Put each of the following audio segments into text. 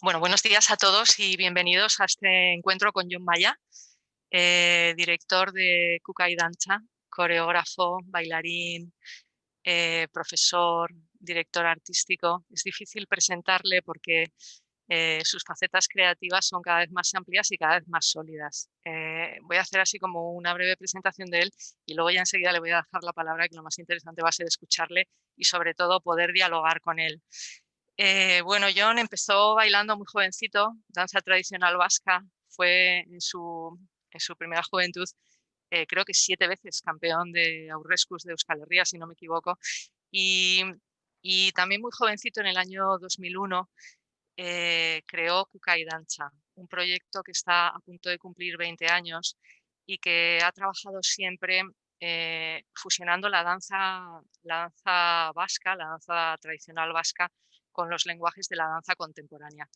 Bueno, buenos días a todos y bienvenidos a este encuentro con John Maya, director de Kukai Danza, coreógrafo, bailarín, profesor, director artístico. Es difícil presentarle porque sus facetas creativas son cada vez más amplias y cada vez más sólidas. Voy a hacer así como una breve presentación de él y luego ya enseguida le voy a dejar la palabra, que lo más interesante va a ser escucharle y sobre todo poder dialogar con él. Bueno, John empezó bailando muy jovencito, danza tradicional vasca, fue en su primera juventud, creo que 7 veces campeón de Aurreskus de Euskal Herria, si no me equivoco, y, y también muy jovencito, en el año 2001, creó Kukai Danza, un proyecto que está a punto de cumplir 20 años y que ha trabajado siempre fusionando la danza vasca, la danza tradicional vasca, con los lenguajes de la danza contemporánea.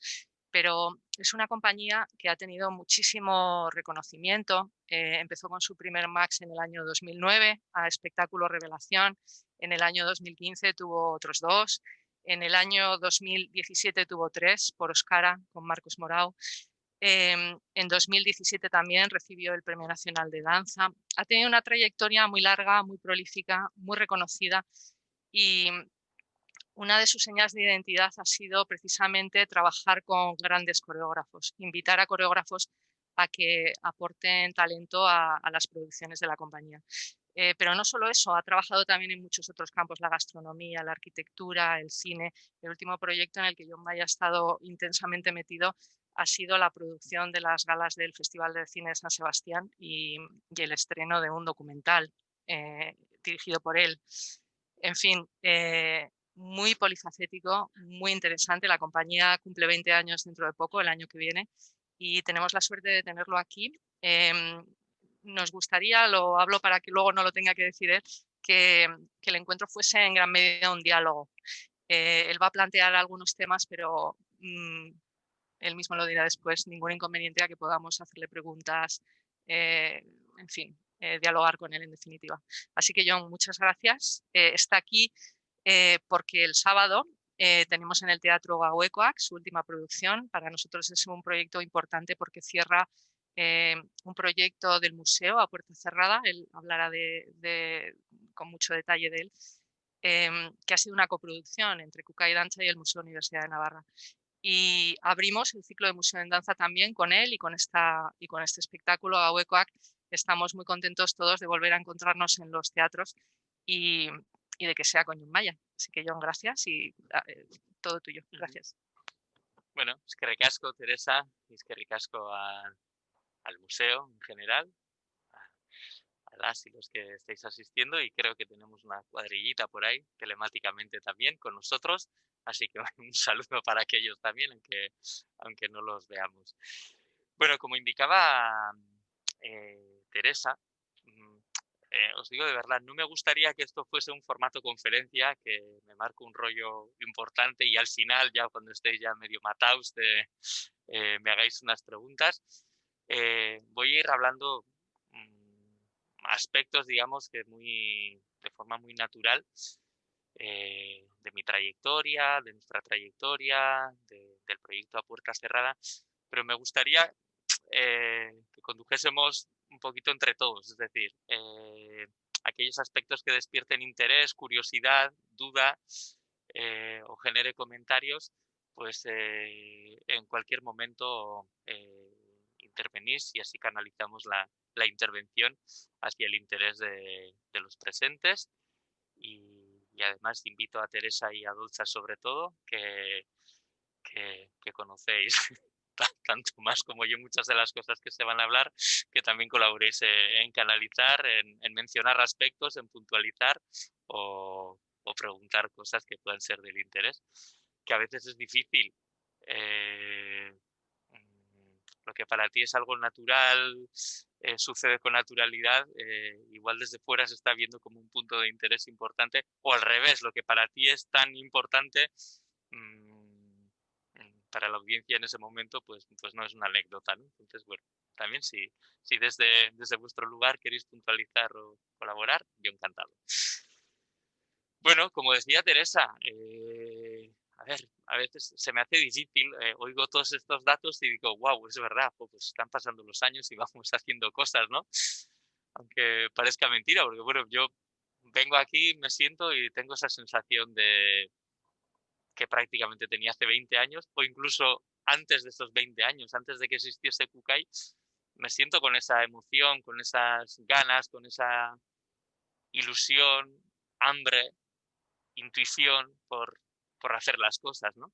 Pero es una compañía que ha tenido muchísimo reconocimiento. Empezó con su primer Max en el año 2009 a Espectáculo Revelación. En el año 2015 tuvo otros dos. En el año 2017 tuvo tres por Oscara con Marcos Morau. En 2017 también recibió el Premio Nacional de Danza. Ha tenido una trayectoria muy larga, muy prolífica, muy reconocida, y una de sus señas de identidad ha sido precisamente trabajar con grandes coreógrafos, invitar a coreógrafos a que aporten talento a las producciones de la compañía. Pero no solo eso, ha trabajado también en muchos otros campos: la gastronomía, la arquitectura, el cine. El último proyecto en el que John May ha estado intensamente metido ha sido la producción de las galas del Festival de Cine de San Sebastián y el estreno de un documental dirigido por él. En fin, muy polifacético, muy interesante. La compañía cumple 20 años dentro de poco, el año que viene, y tenemos la suerte de tenerlo aquí. Nos gustaría, lo hablo para que luego no lo tenga que decir él, que el encuentro fuese en gran medida un diálogo. Él va a plantear algunos temas, pero él mismo lo dirá después: ningún inconveniente a que podamos hacerle preguntas, en fin, dialogar con él en definitiva. Así que John, muchas gracias. Está aquí porque el sábado tenemos en el Teatro Gauekoak su última producción. Para nosotros es un proyecto importante porque cierra un proyecto del museo a puerta cerrada. Él hablará con mucho detalle de él, que ha sido una coproducción entre Kukai Danza y el Museo Universidad de Navarra. Y abrimos el ciclo de Museo en Danza también con él y con este espectáculo Gauekoak. Estamos muy contentos todos de volver a encontrarnos en los teatros y, y de que sea con John Maya. Así que, John, gracias y todo tuyo. Gracias. Bueno, eskerrik asko, Teresa, y eskerrik asko al museo en general, a las y los que estáis asistiendo, y creo que tenemos una cuadrillita por ahí, telemáticamente también, con nosotros, así que un saludo para aquellos también, aunque no los veamos. Bueno, como indicaba Teresa, mm, os digo de verdad, no me gustaría que esto fuese un formato conferencia, que me marco un rollo importante y al final, ya cuando estéis ya medio mataos, me hagáis unas preguntas. Voy a ir hablando aspectos, digamos, que de forma muy natural, de mi trayectoria, de nuestra trayectoria, del proyecto A Puerta Cerrada, pero me gustaría que condujésemos un poquito entre todos, es decir, aquellos aspectos que despierten interés, curiosidad, duda, o genere comentarios, pues en cualquier momento intervenís y así canalizamos la intervención hacia el interés de los presentes. Y además invito a Teresa y a Dulce, sobre todo, que conocéis tanto más como yo muchas de las cosas que se van a hablar, que también colaboréis en canalizar, en mencionar aspectos, en puntualizar o preguntar cosas que puedan ser del interés, que a veces es difícil. eh, lo que para ti es algo natural, sucede con naturalidad, igual desde fuera se está viendo como un punto de interés importante, o al revés, lo que para ti es tan importante, mmm, para la audiencia en ese momento, pues no es una anécdota, ¿no? Entonces, bueno, también si desde vuestro lugar queréis puntualizar o colaborar, yo encantado. Bueno, como decía Teresa, ver, a veces se me hace difícil, oigo todos estos datos y digo, wow, es verdad, pues están pasando los años y vamos haciendo cosas, ¿no? Aunque parezca mentira, porque bueno, yo vengo aquí, me siento y tengo esa sensación de que prácticamente tenía hace 20 años, o incluso antes de esos 20 años, antes de que existiese Kukai, me siento con esa emoción, con esas ganas, con esa ilusión, hambre, intuición por hacer las cosas, ¿no?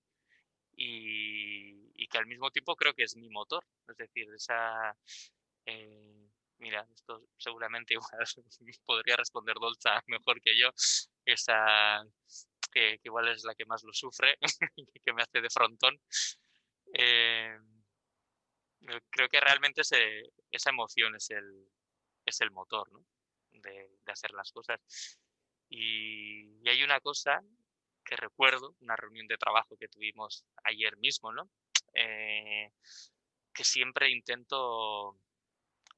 Y que al mismo tiempo creo que es mi motor, es decir, esa... mira, esto seguramente igual podría responder Dolza mejor que yo, esa que igual es la que más lo sufre, que me hace de frontón. Eh, Creo que realmente esa emoción es el motor, ¿no? De hacer las cosas. Y hay una cosa que recuerdo, una reunión de trabajo que tuvimos ayer mismo, ¿no? Eh, que siempre intento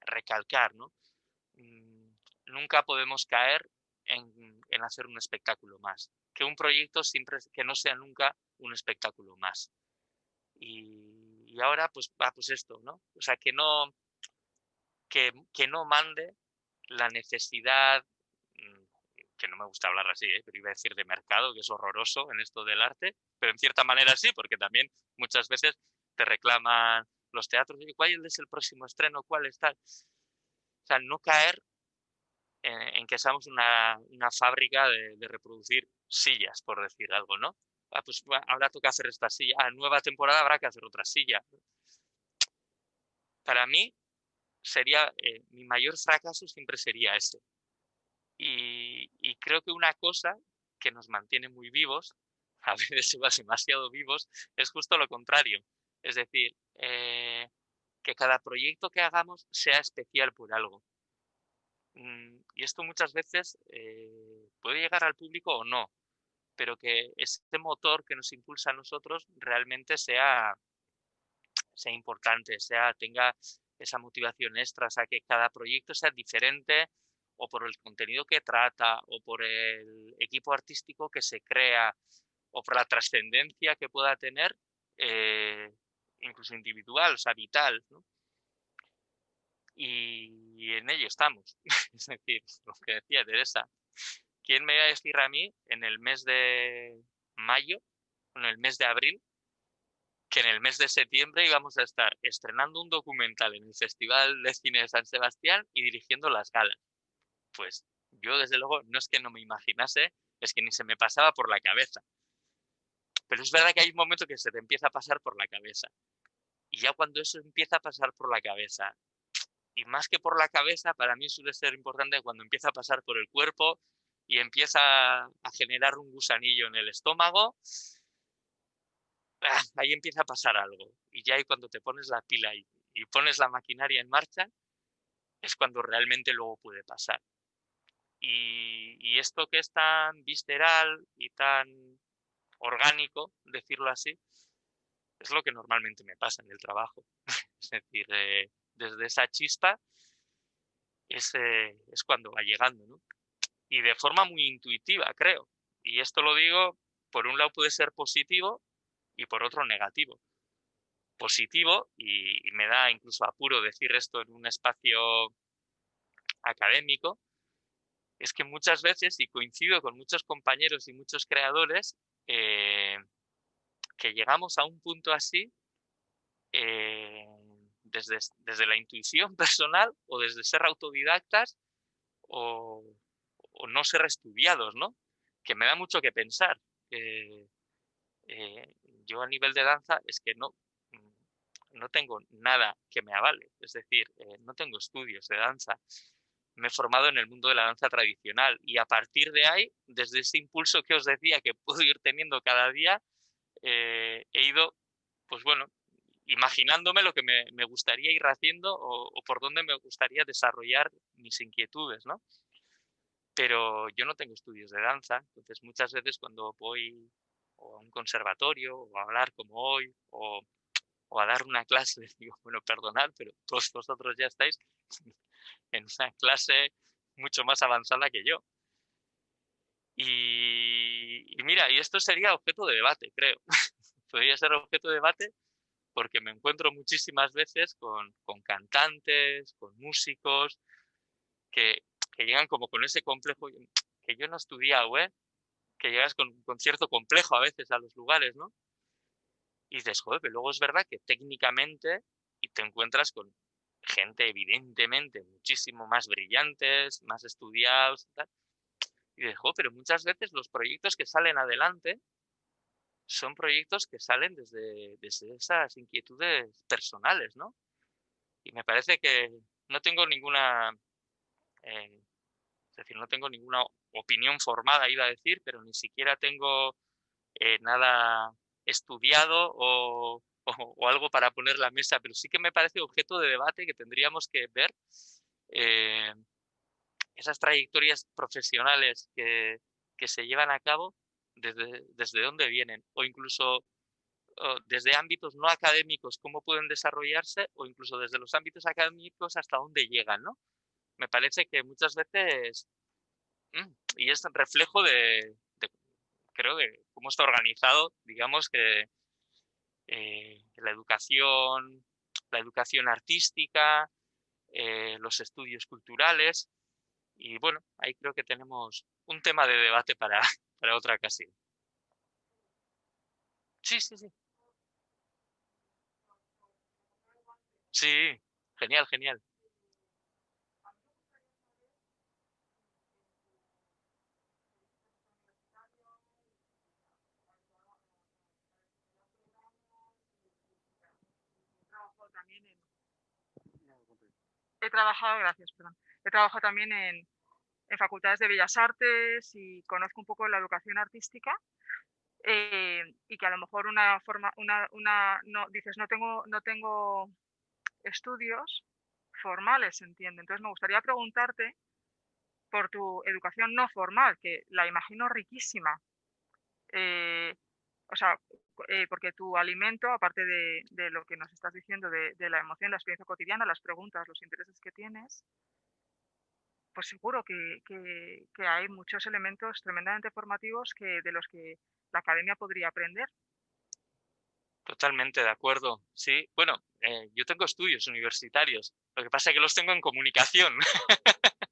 recalcar, ¿no? Nunca podemos caer en hacer un espectáculo más. Que un proyecto siempre, que no sea nunca un espectáculo más. Y ahora, pues esto, ¿no? O sea, que no mande la necesidad, que no me gusta hablar así, pero iba a decir de mercado, que es horroroso en esto del arte, pero en cierta manera sí, porque también muchas veces te reclaman los teatros, ¿cuál es el próximo estreno? ¿Cuál es tal? O sea, no caer en que seamos una fábrica de reproducir sillas, por decir algo, ¿no? Pues ahora toca hacer esta silla, nueva temporada habrá que hacer otra silla. Para mí sería, mi mayor fracaso siempre sería ese. Y creo que una cosa que nos mantiene muy vivos, a veces igual demasiado vivos, es justo lo contrario. Es decir, que cada proyecto que hagamos sea especial por algo. Y esto muchas veces puede llegar al público o no, pero que este motor que nos impulsa a nosotros realmente sea importante, tenga esa motivación extra, o sea, que cada proyecto sea diferente o por el contenido que trata o por el equipo artístico que se crea o por la trascendencia que pueda tener, incluso individual, o sea, vital, ¿no? Y en ello estamos. Es decir, lo que decía Teresa, ¿quién me va a decir a mí en el mes de mayo, en el mes de abril, que en el mes de septiembre íbamos a estar estrenando un documental en el Festival de Cine de San Sebastián y dirigiendo las galas? Pues yo, desde luego, no es que no me imaginase, es que ni se me pasaba por la cabeza. Pero es verdad que hay un momento que se te empieza a pasar por la cabeza. Y ya cuando eso empieza a pasar por la cabeza, y más que por la cabeza, para mí suele ser importante cuando empieza a pasar por el cuerpo y empieza a generar un gusanillo en el estómago, ahí empieza a pasar algo. Y ya ahí cuando te pones la pila y pones la maquinaria en marcha, es cuando realmente luego puede pasar. Y esto que es tan visceral y tan orgánico, decirlo así, es lo que normalmente me pasa en el trabajo. Es decir, desde esa chispa es cuando va llegando, ¿no? Y de forma muy intuitiva, creo. Y esto lo digo, por un lado puede ser positivo y por otro negativo. Positivo, y me da incluso apuro decir esto en un espacio académico, es que muchas veces, y coincido con muchos compañeros y muchos creadores, que llegamos a un punto así eh, desde la intuición personal o desde ser autodidactas o, o no ser estudiados, ¿no? Que me da mucho que pensar. Eh, yo a nivel de danza es que no tengo nada que me avale, es decir, no tengo estudios de danza. Me he formado en el mundo de la danza tradicional y a partir de ahí, desde ese impulso que os decía que puedo ir teniendo cada día, he ido, pues bueno, imaginándome lo que me gustaría ir haciendo o por dónde me gustaría desarrollar mis inquietudes, ¿no? Pero yo no tengo estudios de danza, entonces muchas veces cuando voy o a un conservatorio o a hablar como hoy o a dar una clase, les digo, bueno, perdonad, pero todos vosotros ya estáis en una clase mucho más avanzada que yo. Y mira, y esto sería objeto de debate, creo. Podría ser objeto de debate porque me encuentro muchísimas veces con cantantes, con músicos, que, que llegan como con ese complejo que yo no he estudiado, ¿eh? Que llegas con cierto complejo a veces a los lugares, ¿no? Y dices, joder, pero luego es verdad que técnicamente y te encuentras con gente evidentemente muchísimo más brillantes, más estudiados y tal. Y dices, joder, pero muchas veces los proyectos que salen adelante son proyectos que salen desde esas inquietudes personales, ¿no? Y me parece que no tengo ninguna, es decir, no tengo ninguna opinión formada, iba a decir, pero ni siquiera tengo nada estudiado o algo para poner la mesa, pero sí que me parece objeto de debate que tendríamos que ver eh, esas trayectorias profesionales que se llevan a cabo desde dónde vienen, o incluso desde ámbitos no académicos, cómo pueden desarrollarse, o incluso desde los ámbitos académicos hasta dónde llegan, ¿no? Me parece que muchas veces, y es reflejo creo, de cómo está organizado, digamos que la educación artística, los estudios culturales, y bueno, ahí creo que tenemos un tema de debate para, para otra ocasión. Sí, sí, sí. Sí, genial, genial. Trabajo también he trabajado, gracias, perdón. He trabajado también en facultades de Bellas Artes y conozco un poco la educación artística. Y que a lo mejor una forma, no, dices, no tengo estudios formales, se entiende. Entonces me gustaría preguntarte por tu educación no formal, que la imagino riquísima. Eh, o sea, porque tu alimento, aparte de lo que nos estás diciendo, de la emoción, la experiencia cotidiana, las preguntas, los intereses que tienes, pues seguro que hay muchos elementos tremendamente formativos de los que la academia podría aprender. Totalmente de acuerdo. Sí, bueno, yo tengo estudios universitarios. Lo que pasa es que los tengo en comunicación.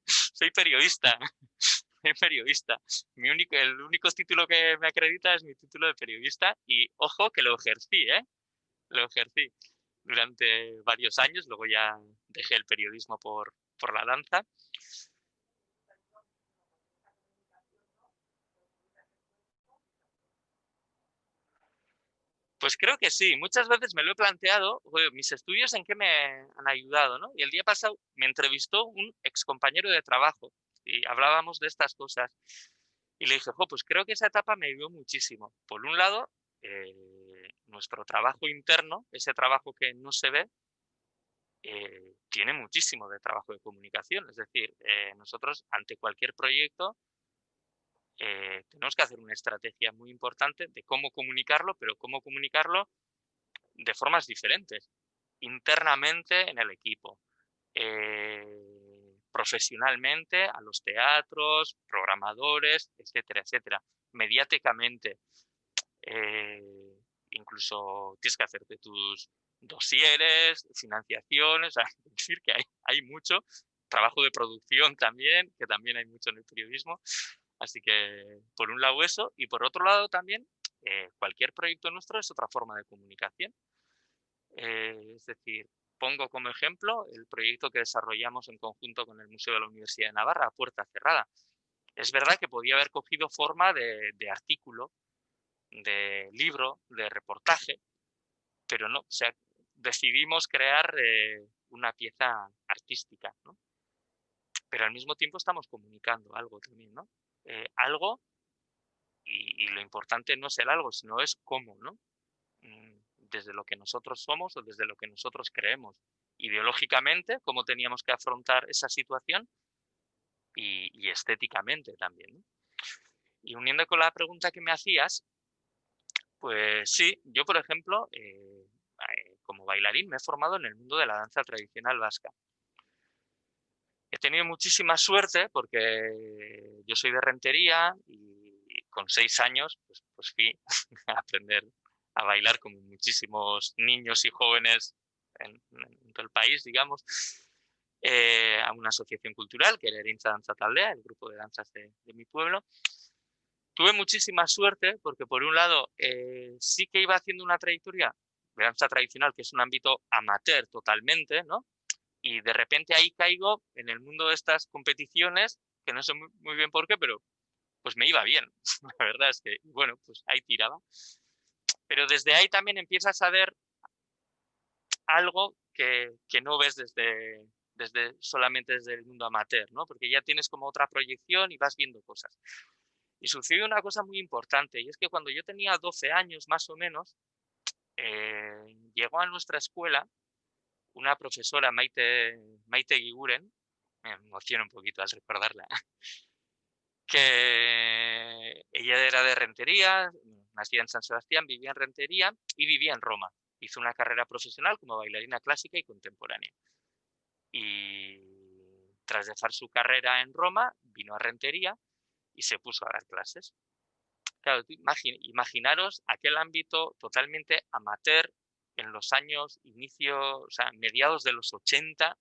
Soy periodista. Soy periodista. El único título que me acredita es mi título de periodista y ojo que lo ejercí, ¿eh? Lo ejercí durante varios años. Luego ya dejé el periodismo por la danza. Pues creo que sí, muchas veces me lo he planteado, "Joder, mis estudios en qué me han ayudado, ¿no?". Y el día pasado me entrevistó un excompañero de trabajo y hablábamos de estas cosas. Y le dije, pues creo que esa etapa me ayudó muchísimo. Por un lado, nuestro trabajo interno, ese trabajo que no se ve, tiene muchísimo de trabajo de comunicación. Es decir, nosotros ante cualquier proyecto tenemos que hacer una estrategia muy importante de cómo comunicarlo, pero cómo comunicarlo de formas diferentes, internamente en el equipo, profesionalmente a los teatros, programadores, etcétera, etcétera, mediáticamente, incluso tienes que hacerte tus dosieres, financiaciones, o sea, es decir que hay mucho, trabajo de producción también, que también hay mucho en el periodismo, así que por un lado eso, y por otro lado también cualquier proyecto nuestro es otra forma de comunicación. Es decir, pongo como ejemplo el proyecto que desarrollamos en conjunto con el Museo de la Universidad de Navarra, a puerta cerrada. Es verdad que podía haber cogido forma de artículo, de libro, de reportaje, pero no, o sea, decidimos crear una pieza artística, ¿no? Pero al mismo tiempo estamos comunicando algo también, ¿no? Algo, y lo importante no es el algo, sino es cómo, ¿no? Desde lo que nosotros somos o desde lo que nosotros creemos. Ideológicamente, cómo teníamos que afrontar esa situación y estéticamente también, ¿no? Y uniendo con la pregunta que me hacías, pues sí, yo por ejemplo, como bailarín me he formado en el mundo de la danza tradicional vasca. He tenido muchísima suerte porque yo soy de Rentería y con 6 años, pues fui a aprender a bailar como muchísimos niños y jóvenes en todo el país, digamos, a una asociación cultural que era Erintza Danza Taldea, el grupo de danzas de mi pueblo. Tuve muchísima suerte porque, por un lado, sí que iba haciendo una trayectoria de danza tradicional, que es un ámbito amateur totalmente, ¿no? Y de repente ahí caigo en el mundo de estas competiciones, que no sé muy bien por qué, pero pues me iba bien. La verdad es que, bueno, pues ahí tiraba. Pero desde ahí también empiezas a ver algo que no ves solamente desde el mundo amateur, ¿no? Porque ya tienes como otra proyección y vas viendo cosas. Y sucedió una cosa muy importante, y es que cuando yo tenía 12 años más o menos, llegó a nuestra escuela una profesora, Maite Guiguren, me emociono un poquito al recordarla, que ella era de Rentería, nacida en San Sebastián, vivía en Rentería y vivía en Roma. Hizo una carrera profesional como bailarina clásica y contemporánea. Y tras dejar su carrera en Roma, vino a Rentería y se puso a dar clases. Claro, imaginaros aquel ámbito totalmente amateur en los años o sea, mediados de los 80,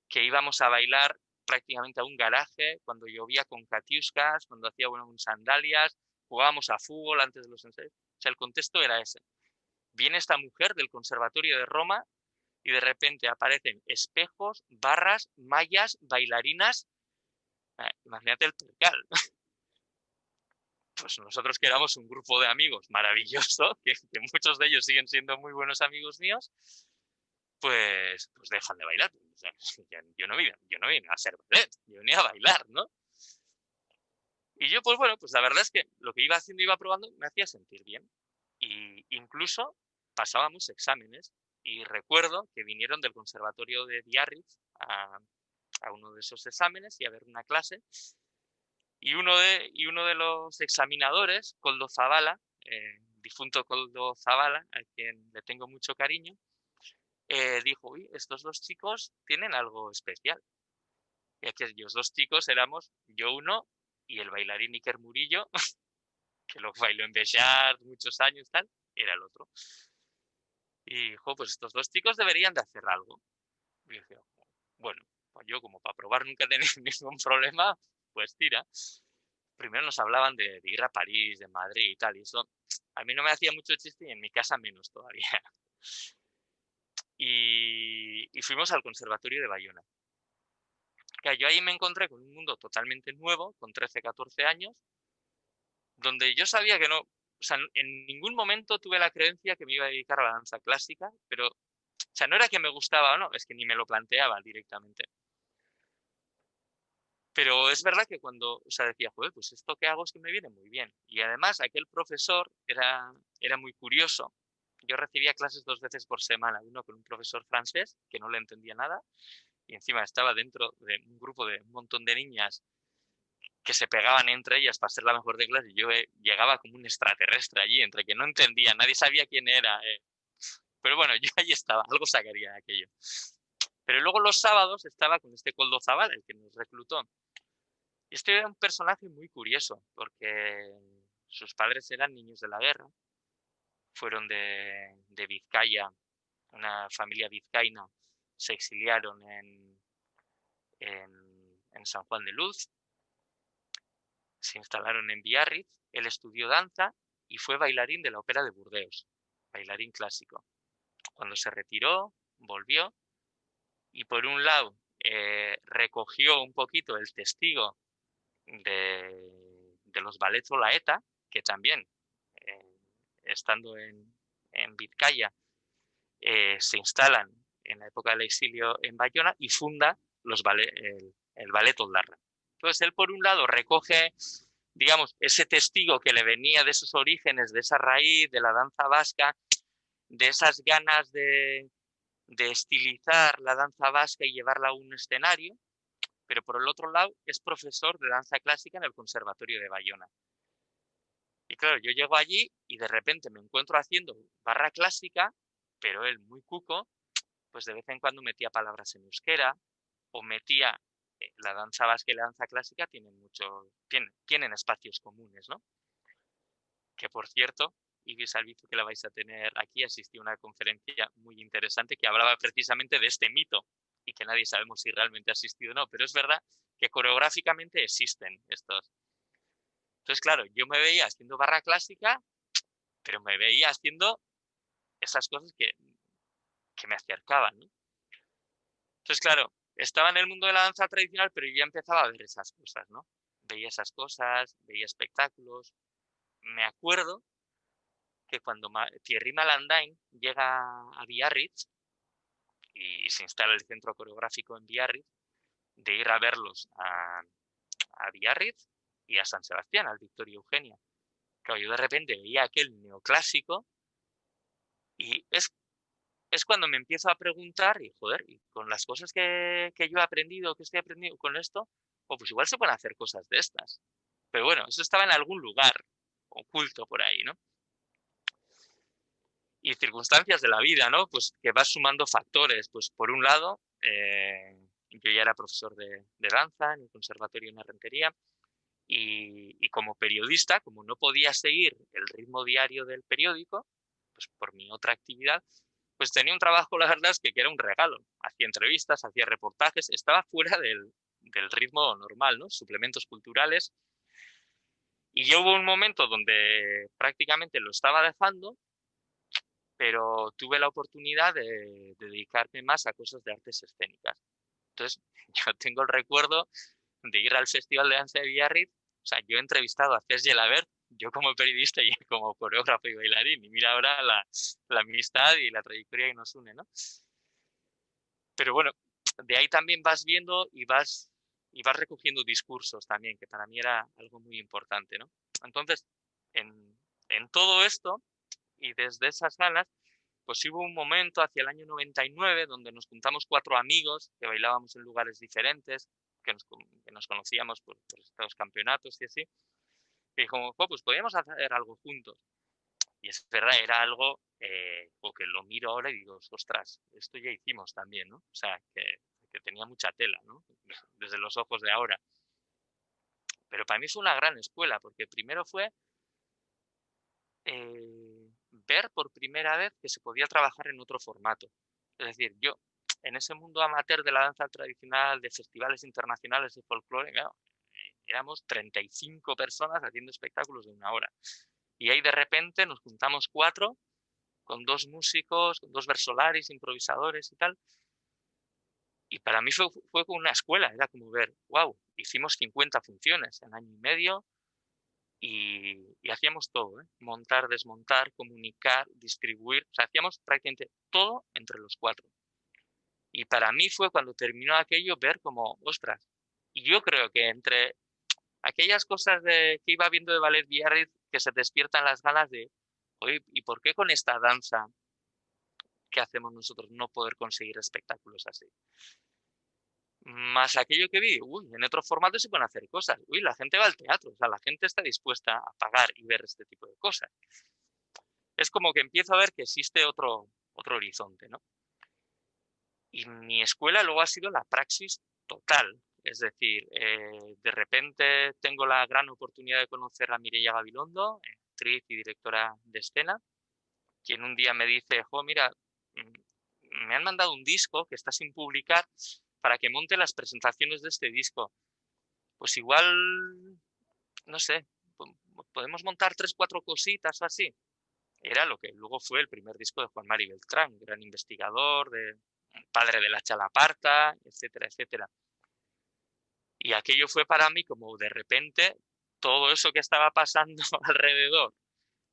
que íbamos a bailar prácticamente a un garaje, cuando llovía con catiuscas, cuando hacía sandalias, jugábamos a fútbol antes de los ensayos. O sea, el contexto era ese. Viene esta mujer del Conservatorio de Roma y de repente aparecen espejos, barras, mallas, bailarinas. Imagínate el percal. Pues nosotros que éramos un grupo de amigos maravilloso, que muchos de ellos siguen siendo muy buenos amigos míos, pues dejan de bailar. O sea, yo no vine a hacer ballet, yo venía a bailar, ¿no? Y yo, pues bueno, pues la verdad es que lo que iba haciendo, iba probando, me hacía sentir bien. Y incluso pasábamos exámenes. Y recuerdo que vinieron del Conservatorio de Biarritz a uno de esos exámenes y a ver una clase. Y uno de los examinadores, Koldo Zabala, difunto Koldo Zabala, a quien le tengo mucho cariño, dijo, uy, estos dos chicos tienen algo especial. Y aquellos dos chicos éramos yo uno y el bailarín Iker Murillo, que lo bailó en Béchar muchos años, tal, era el otro. Y dijo, pues estos dos chicos deberían de hacer algo. Y dije, bueno, pues yo como para probar nunca he tenido ningún problema, pues tira. Primero nos hablaban de ir a París, de Madrid y tal, y eso a mí no me hacía mucho chiste y en mi casa menos todavía. Y fuimos al Conservatorio de Bayona. Que yo ahí me encontré con un mundo totalmente nuevo, con 13, 14 años, donde yo sabía que no, o sea, en ningún momento tuve la creencia que me iba a dedicar a la danza clásica, pero, o sea, no era que me gustaba o no, es que ni me lo planteaba directamente. Pero es verdad que cuando, o sea, decía, joder, pues esto que hago es que me viene muy bien. Y además aquel profesor era muy curioso. Yo recibía clases 2 veces por semana, uno con un profesor francés, que no le entendía nada, y encima estaba dentro de un grupo de un montón de niñas que se pegaban entre ellas para ser la mejor de clase, y yo llegaba como un extraterrestre allí, entre que no entendía, nadie sabía quién era. Pero bueno, yo ahí estaba, algo sacaría de aquello. Pero luego los sábados estaba con este Koldo Zabal, el que nos reclutó. Y este era un personaje muy curioso, porque sus padres eran niños de la guerra, fueron de Vizcaya, una familia vizcaína, se exiliaron en San Juan de Luz, se instalaron en Biarritz, él estudió danza y fue bailarín de la Ópera de Burdeos, bailarín clásico. Cuando se retiró, volvió y por un lado recogió un poquito el testigo de los ballets Olaeta, que también, estando en Vizcaya, se instalan en la época del exilio en Bayona y funda el ballet Oldarra. Entonces él, por un lado, recoge, digamos, ese testigo que le venía de sus orígenes, de esa raíz, de la danza vasca, de esas ganas de estilizar la danza vasca y llevarla a un escenario, pero por el otro lado es profesor de danza clásica en el Conservatorio de Bayona. Y claro, yo llego allí y de repente me encuentro haciendo barra clásica, pero él muy cuco, pues de vez en cuando metía palabras en euskera o metía, la danza vasca y la danza clásica tienen espacios comunes, ¿no? por cierto, Ibis Albizu, que la vais a tener aquí, asistí a una conferencia muy interesante que hablaba precisamente de este mito y que nadie sabemos si realmente ha existido o no, pero es verdad que coreográficamente existen estos. Entonces, claro, yo me veía haciendo barra clásica, pero me veía haciendo esas cosas que me acercaban, ¿no? Entonces, claro, estaba en el mundo de la danza tradicional, pero yo ya empezaba a ver esas cosas, ¿no? Veía esas cosas, veía espectáculos. Me acuerdo que cuando Thierry Malandain llega a Biarritz y se instala el centro coreográfico en Biarritz, de ir a verlos a Biarritz y a San Sebastián, al Victoria Eugenia. Claro, yo de repente veía aquel neoclásico y es cuando me empiezo a preguntar, y joder, y con las cosas que yo he aprendido, que estoy aprendiendo con esto, pues igual se pueden hacer cosas de estas. Pero bueno, eso estaba en algún lugar oculto por ahí, ¿no? Y circunstancias de la vida, ¿no? Pues que vas sumando factores. Pues por un lado, yo ya era profesor de danza en el Conservatorio de Rentería y como periodista, como no podía seguir el ritmo diario del periódico, pues por mi otra actividad, pues tenía un trabajo, la verdad es que era un regalo. Hacía entrevistas, hacía reportajes, estaba fuera del ritmo normal, ¿no? Suplementos culturales. Y yo hubo un momento donde prácticamente lo estaba dejando, pero tuve la oportunidad de dedicarme más a cosas de artes escénicas. Entonces, yo tengo el recuerdo de ir al Festival de Danza de Biarritz. O sea, yo he entrevistado a Cés Gelabert, yo como periodista y como coreógrafo y bailarín, y mira ahora la amistad y la trayectoria que nos une, ¿no? Pero bueno, de ahí también vas viendo y vas recogiendo discursos también, que para mí era algo muy importante, ¿no? Entonces, en todo esto, y desde esas ganas, pues hubo un momento hacia el año 99 donde nos juntamos 4 amigos que bailábamos en lugares diferentes, que nos conocíamos por estos campeonatos y así, y dijimos, pues podríamos hacer algo juntos. Y es verdad, era algo que lo miro ahora y digo, ostras, esto ya hicimos también, ¿no? O sea, que tenía mucha tela, ¿no? Desde los ojos de ahora. Pero para mí fue una gran escuela, porque primero fue ver por primera vez que se podía trabajar en otro formato. Es decir, yo en ese mundo amateur de la danza tradicional, de festivales internacionales de folclore, claro, éramos 35 personas haciendo espectáculos de 1 hora. Y ahí de repente nos juntamos 4 con 2 músicos, con 2 versolaris, improvisadores y tal. Y para mí fue como una escuela, era como ver, wow, hicimos 50 funciones en año y medio y hacíamos todo, ¿eh? Montar, desmontar, comunicar, distribuir, o sea, hacíamos prácticamente todo entre los 4. Y para mí fue cuando terminó aquello ver como, ostras, y yo creo que entre aquellas cosas que iba viendo de Ballet Biarritz, que se despiertan las ganas de, oye, ¿y por qué con esta danza que hacemos nosotros no poder conseguir espectáculos así? Más aquello que vi, uy, en otros formatos se pueden hacer cosas. Uy, la gente va al teatro, o sea, la gente está dispuesta a pagar y ver este tipo de cosas. Es como que empiezo a ver que existe otro horizonte, ¿no? Y mi escuela luego ha sido la praxis total. Es decir, de repente tengo la gran oportunidad de conocer a Mireia Gabilondo, actriz y directora de escena, quien un día me dice, jo, mira, me han mandado un disco que está sin publicar para que monte las presentaciones de este disco. Pues igual, no sé, podemos montar 3, 4 cositas o así. Era lo que luego fue el primer disco de Juan Mari Beltrán, gran investigador, padre de la Chalaparta, etcétera, etcétera. Y aquello fue para mí como de repente todo eso que estaba pasando alrededor,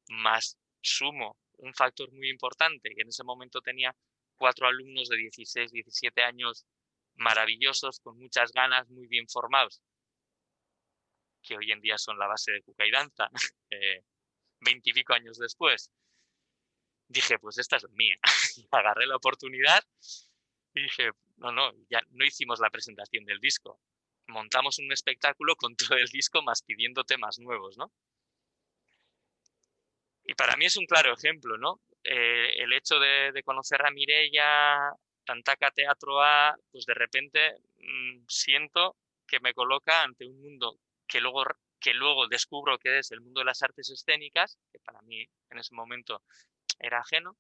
más sumo un factor muy importante, que en ese momento tenía 4 alumnos de 16, 17 años maravillosos, con muchas ganas, muy bien formados, que hoy en día son la base de Kukai Danza, 20 y pico años después. Dije, pues esta es mía. Agarré la oportunidad y dije, no, ya no hicimos la presentación del disco. Montamos un espectáculo con todo el disco más pidiendo temas nuevos, ¿no? Y para mí es un claro ejemplo, ¿no? El hecho de conocer a Mireia, Tantaca Teatro A, pues de repente siento que me coloca ante un mundo que luego que luego descubro que es el mundo de las artes escénicas, que para mí en ese momento era ajeno.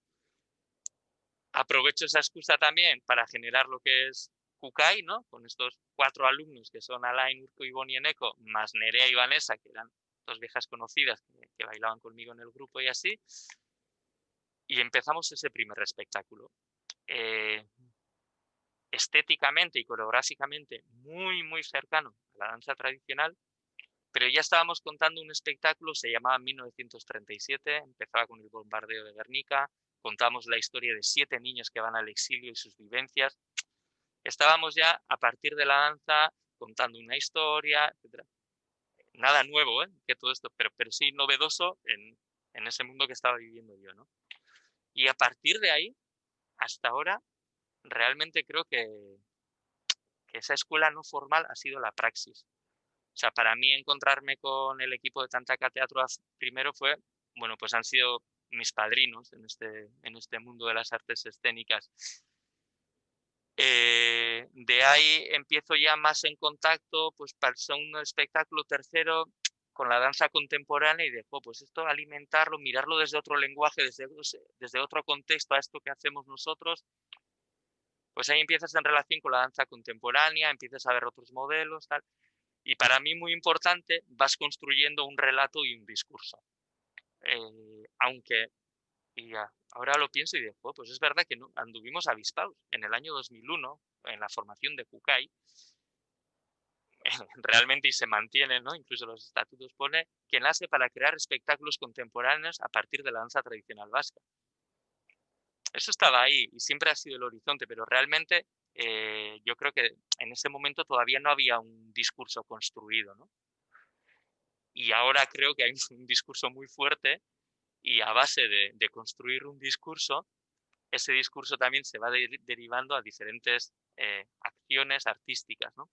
Aprovecho esa excusa también para generar lo que es Kukai, ¿no? Con estos 4 alumnos que son Alain, Urko, Ivonne y Eneko, más Nerea y Vanessa, que eran 2 viejas conocidas que bailaban conmigo en el grupo y así. Y empezamos ese primer espectáculo. Estéticamente y coreográficamente muy, muy cercano a la danza tradicional, pero ya estábamos contando un espectáculo, se llamaba 1937, empezaba con el bombardeo de Guernica, contamos la historia de 7 niños que van al exilio y sus vivencias. Estábamos ya, a partir de la danza, contando una historia, etc. Nada nuevo, que todo esto, pero sí novedoso en ese mundo que estaba viviendo yo, ¿no? Y a partir de ahí, hasta ahora, realmente creo que esa escuela no formal ha sido la praxis. O sea, para mí encontrarme con el equipo de Tantaka Teatro primero fue, bueno, pues han sido mis padrinos en este mundo de las artes escénicas. De ahí empiezo ya más en contacto, pues para el segundo espectáculo, tercero, con la danza contemporánea y dejo, pues esto alimentarlo, mirarlo desde otro lenguaje, desde otro contexto a esto que hacemos nosotros, pues ahí empiezas en relación con la danza contemporánea, empiezas a ver otros modelos, tal. Y para mí muy importante, vas construyendo un relato y un discurso. Aunque, y ya, ahora lo pienso y digo, pues es verdad que no, anduvimos avispados. En el año 2001, en la formación de Kukai, realmente y se mantiene, ¿no? Incluso los estatutos pone que nace para crear espectáculos contemporáneos a partir de la danza tradicional vasca. Eso estaba ahí y siempre ha sido el horizonte, pero realmente yo creo que en ese momento todavía no había un discurso construido, ¿no? Y ahora creo que hay un discurso muy fuerte y a base de construir un discurso, ese discurso también se va derivando a diferentes acciones artísticas, ¿no?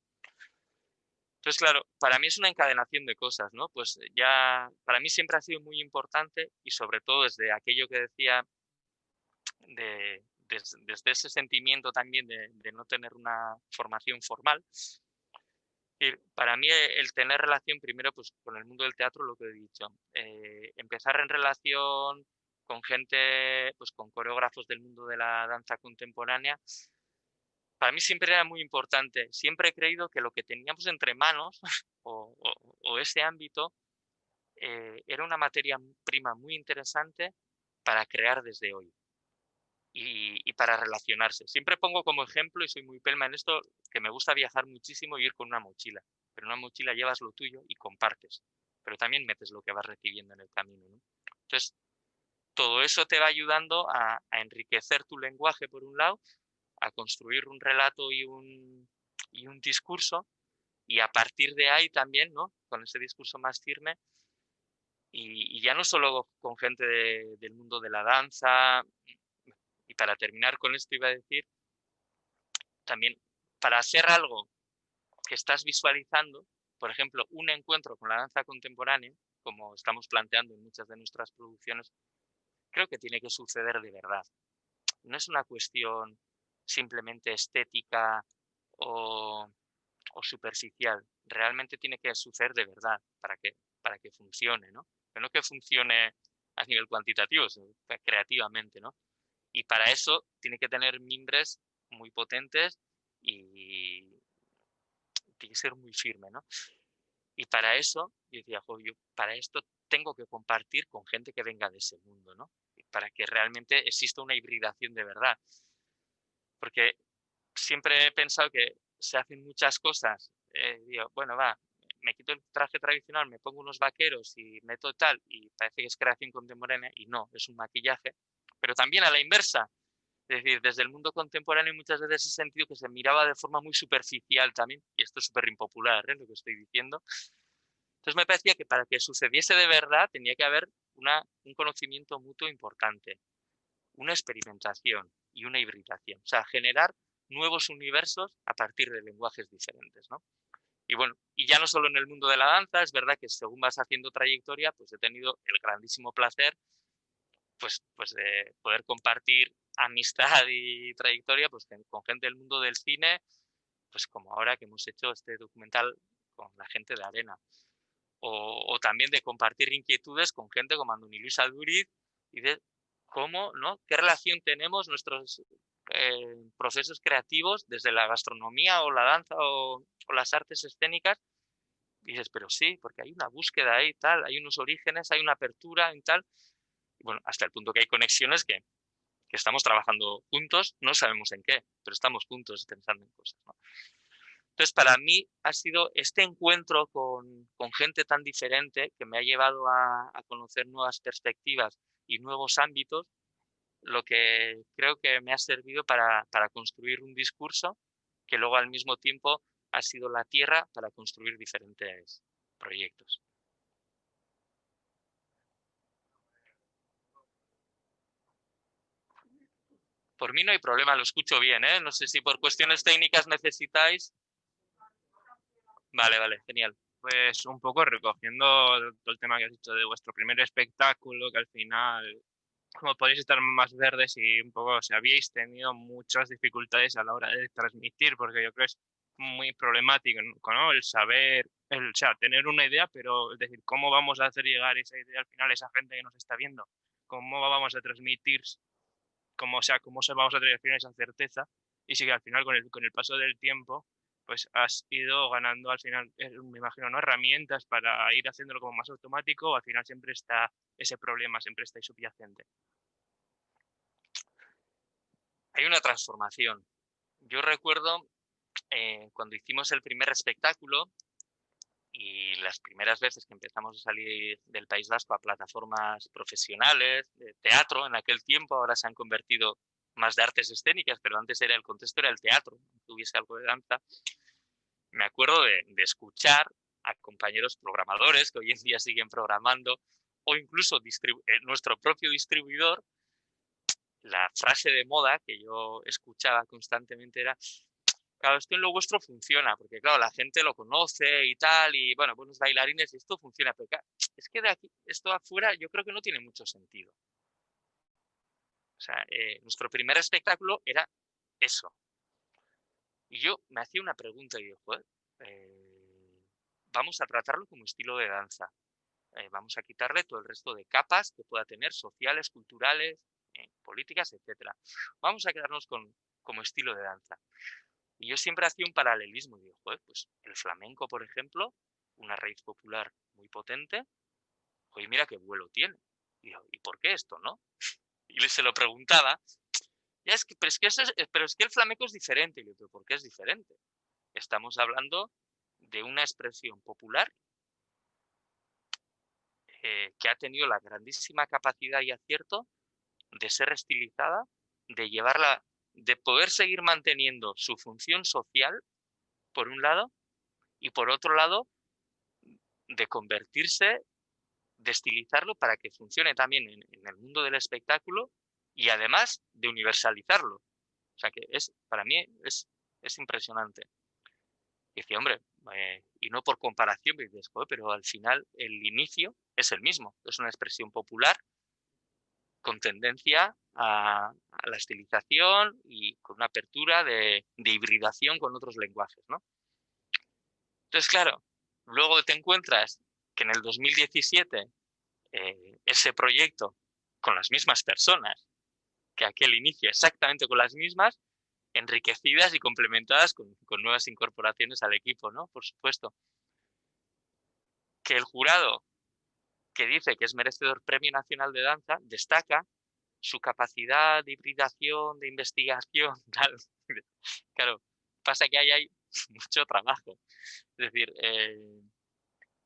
Entonces, claro, para mí es una encadenación de cosas, ¿no? Pues ya, para mí siempre ha sido muy importante y sobre todo desde aquello que decía, desde ese sentimiento también de no tener una formación formal. Y para mí el tener relación primero pues con el mundo del teatro, lo que he dicho, empezar en relación con gente, pues con coreógrafos del mundo de la danza contemporánea, para mí siempre era muy importante. Siempre he creído que lo que teníamos entre manos o ese ámbito era una materia prima muy interesante para crear desde hoy y para relacionarse. Siempre pongo como ejemplo, y soy muy pelma en esto, que me gusta viajar muchísimo y ir con una mochila. Pero en una mochila llevas lo tuyo y compartes, pero también metes lo que vas recibiendo en el camino, ¿no? Entonces, todo eso te va ayudando a enriquecer tu lenguaje, por un lado, a construir un relato y un discurso, y a partir de ahí también, ¿no? Con ese discurso más firme, y ya no solo con gente del mundo de la danza, y para terminar con esto iba a decir, también para hacer algo que estás visualizando, por ejemplo, un encuentro con la danza contemporánea, como estamos planteando en muchas de nuestras producciones, creo que tiene que suceder de verdad. No es una cuestión simplemente estética o, o superficial. Realmente tiene que suceder de verdad para que funcione, ¿no? Pero no que funcione a nivel cuantitativo, sino creativamente, ¿no? Y para eso tiene que tener mimbres muy potentes y tiene que ser muy firme, ¿no? Y para eso, yo decía, jo, yo para esto tengo que compartir con gente que venga de ese mundo, ¿no? Para que realmente exista una hibridación de verdad. Porque siempre he pensado que se hacen muchas cosas. Digo, bueno, va, me quito el traje tradicional, me pongo unos vaqueros y meto tal, y parece que es creación contemporánea, y no, es un maquillaje. Pero también a la inversa. Es decir, desde el mundo contemporáneo muchas veces he sentido que se miraba de forma muy superficial también, y esto es súper impopular, lo que estoy diciendo. Entonces me parecía que para que sucediese de verdad tenía que haber un conocimiento mutuo importante, una experimentación y una hibridación. O sea, generar nuevos universos a partir de lenguajes diferentes, ¿no? Y bueno, y ya no solo en el mundo de la danza, es verdad que según vas haciendo trayectoria, pues he tenido el grandísimo placer pues de poder compartir amistad y trayectoria pues con gente del mundo del cine, pues como ahora que hemos hecho este documental con la gente de Arena. o también de compartir inquietudes con gente como Andoni Luis Alduriz y de cómo, ¿no? ¿Qué relación tenemos nuestros procesos creativos desde la gastronomía o la danza o las artes escénicas? Y dices, pero sí, porque hay una búsqueda ahí, tal, hay unos orígenes, hay una apertura y tal. Y bueno, hasta el punto que hay conexiones que estamos trabajando juntos, no sabemos en qué, pero estamos juntos pensando en cosas, ¿no? Entonces, para mí ha sido este encuentro con gente tan diferente que me ha llevado a conocer nuevas perspectivas y nuevos ámbitos, lo que creo que me ha servido para construir un discurso que luego al mismo tiempo ha sido la tierra para construir diferentes proyectos. Por mí no hay problema, lo escucho bien, ¿eh? No sé si por cuestiones técnicas necesitáis. Vale, vale, genial. Pues un poco recogiendo todo el tema que has dicho de vuestro primer espectáculo, que al final, como podéis estar más verdes y un poco, si habíais tenido muchas dificultades a la hora de transmitir, porque yo creo que es muy problemático, ¿no? El saber, o sea, tener una idea, pero es decir, ¿cómo vamos a hacer llegar esa idea al final a esa gente que nos está viendo? ¿Cómo vamos a transmitir, cómo se vamos a transmitir esa certeza? Y sí que al final, con el paso del tiempo, pues has ido ganando al final, me imagino, ¿no? Herramientas para ir haciéndolo como más automático, al final siempre está ese problema, siempre está ahí subyacente. Hay una transformación. Yo recuerdo cuando hicimos el primer espectáculo y las primeras veces que empezamos a salir del País Vasco a plataformas profesionales, de teatro en aquel tiempo, ahora se han convertido más de artes escénicas, pero antes el contexto era el teatro, tuviese algo de danza. Me acuerdo de escuchar a compañeros programadores que hoy en día siguen programando, o incluso nuestro propio distribuidor. La frase de moda que yo escuchaba constantemente era: claro, esto en lo vuestro funciona, porque claro, la gente lo conoce y tal, y bueno, buenos bailarines, y esto funciona, pero claro, es que de aquí, esto afuera, yo creo que no tiene mucho sentido. O sea, nuestro primer espectáculo era eso. Y yo me hacía una pregunta y digo, joder, vamos a tratarlo como estilo de danza. Vamos a quitarle todo el resto de capas que pueda tener, sociales, culturales, políticas, etcétera. Vamos a quedarnos como estilo de danza. Y yo siempre hacía un paralelismo y digo, joder, pues el flamenco, por ejemplo, una raíz popular muy potente, oye, mira qué vuelo tiene. Y digo, ¿y por qué esto, no? Y se lo preguntaba, ya es que, pero es que el flamenco es diferente. Y le digo, ¿por qué es diferente? Estamos hablando de una expresión popular que ha tenido la grandísima capacidad y acierto de ser estilizada, de llevarla, de poder seguir manteniendo su función social, por un lado, y por otro lado, de convertirse, de estilizarlo para que funcione también en el mundo del espectáculo y además de universalizarlo. O sea que para mí es impresionante. Y decía, hombre, y no por comparación, pero al final el inicio es el mismo, es una expresión popular con tendencia a la estilización y con una apertura de hibridación con otros lenguajes, ¿no? Entonces, claro, luego te encuentras que en el 2017 ese proyecto con las mismas personas que aquel inicio, exactamente con las mismas, enriquecidas y complementadas con nuevas incorporaciones al equipo, ¿no? Por supuesto. Que el jurado, que dice que es merecedor Premio Nacional de Danza, destaca su capacidad de hibridación, de investigación, tal. Claro, pasa que ahí hay mucho trabajo. Es decir,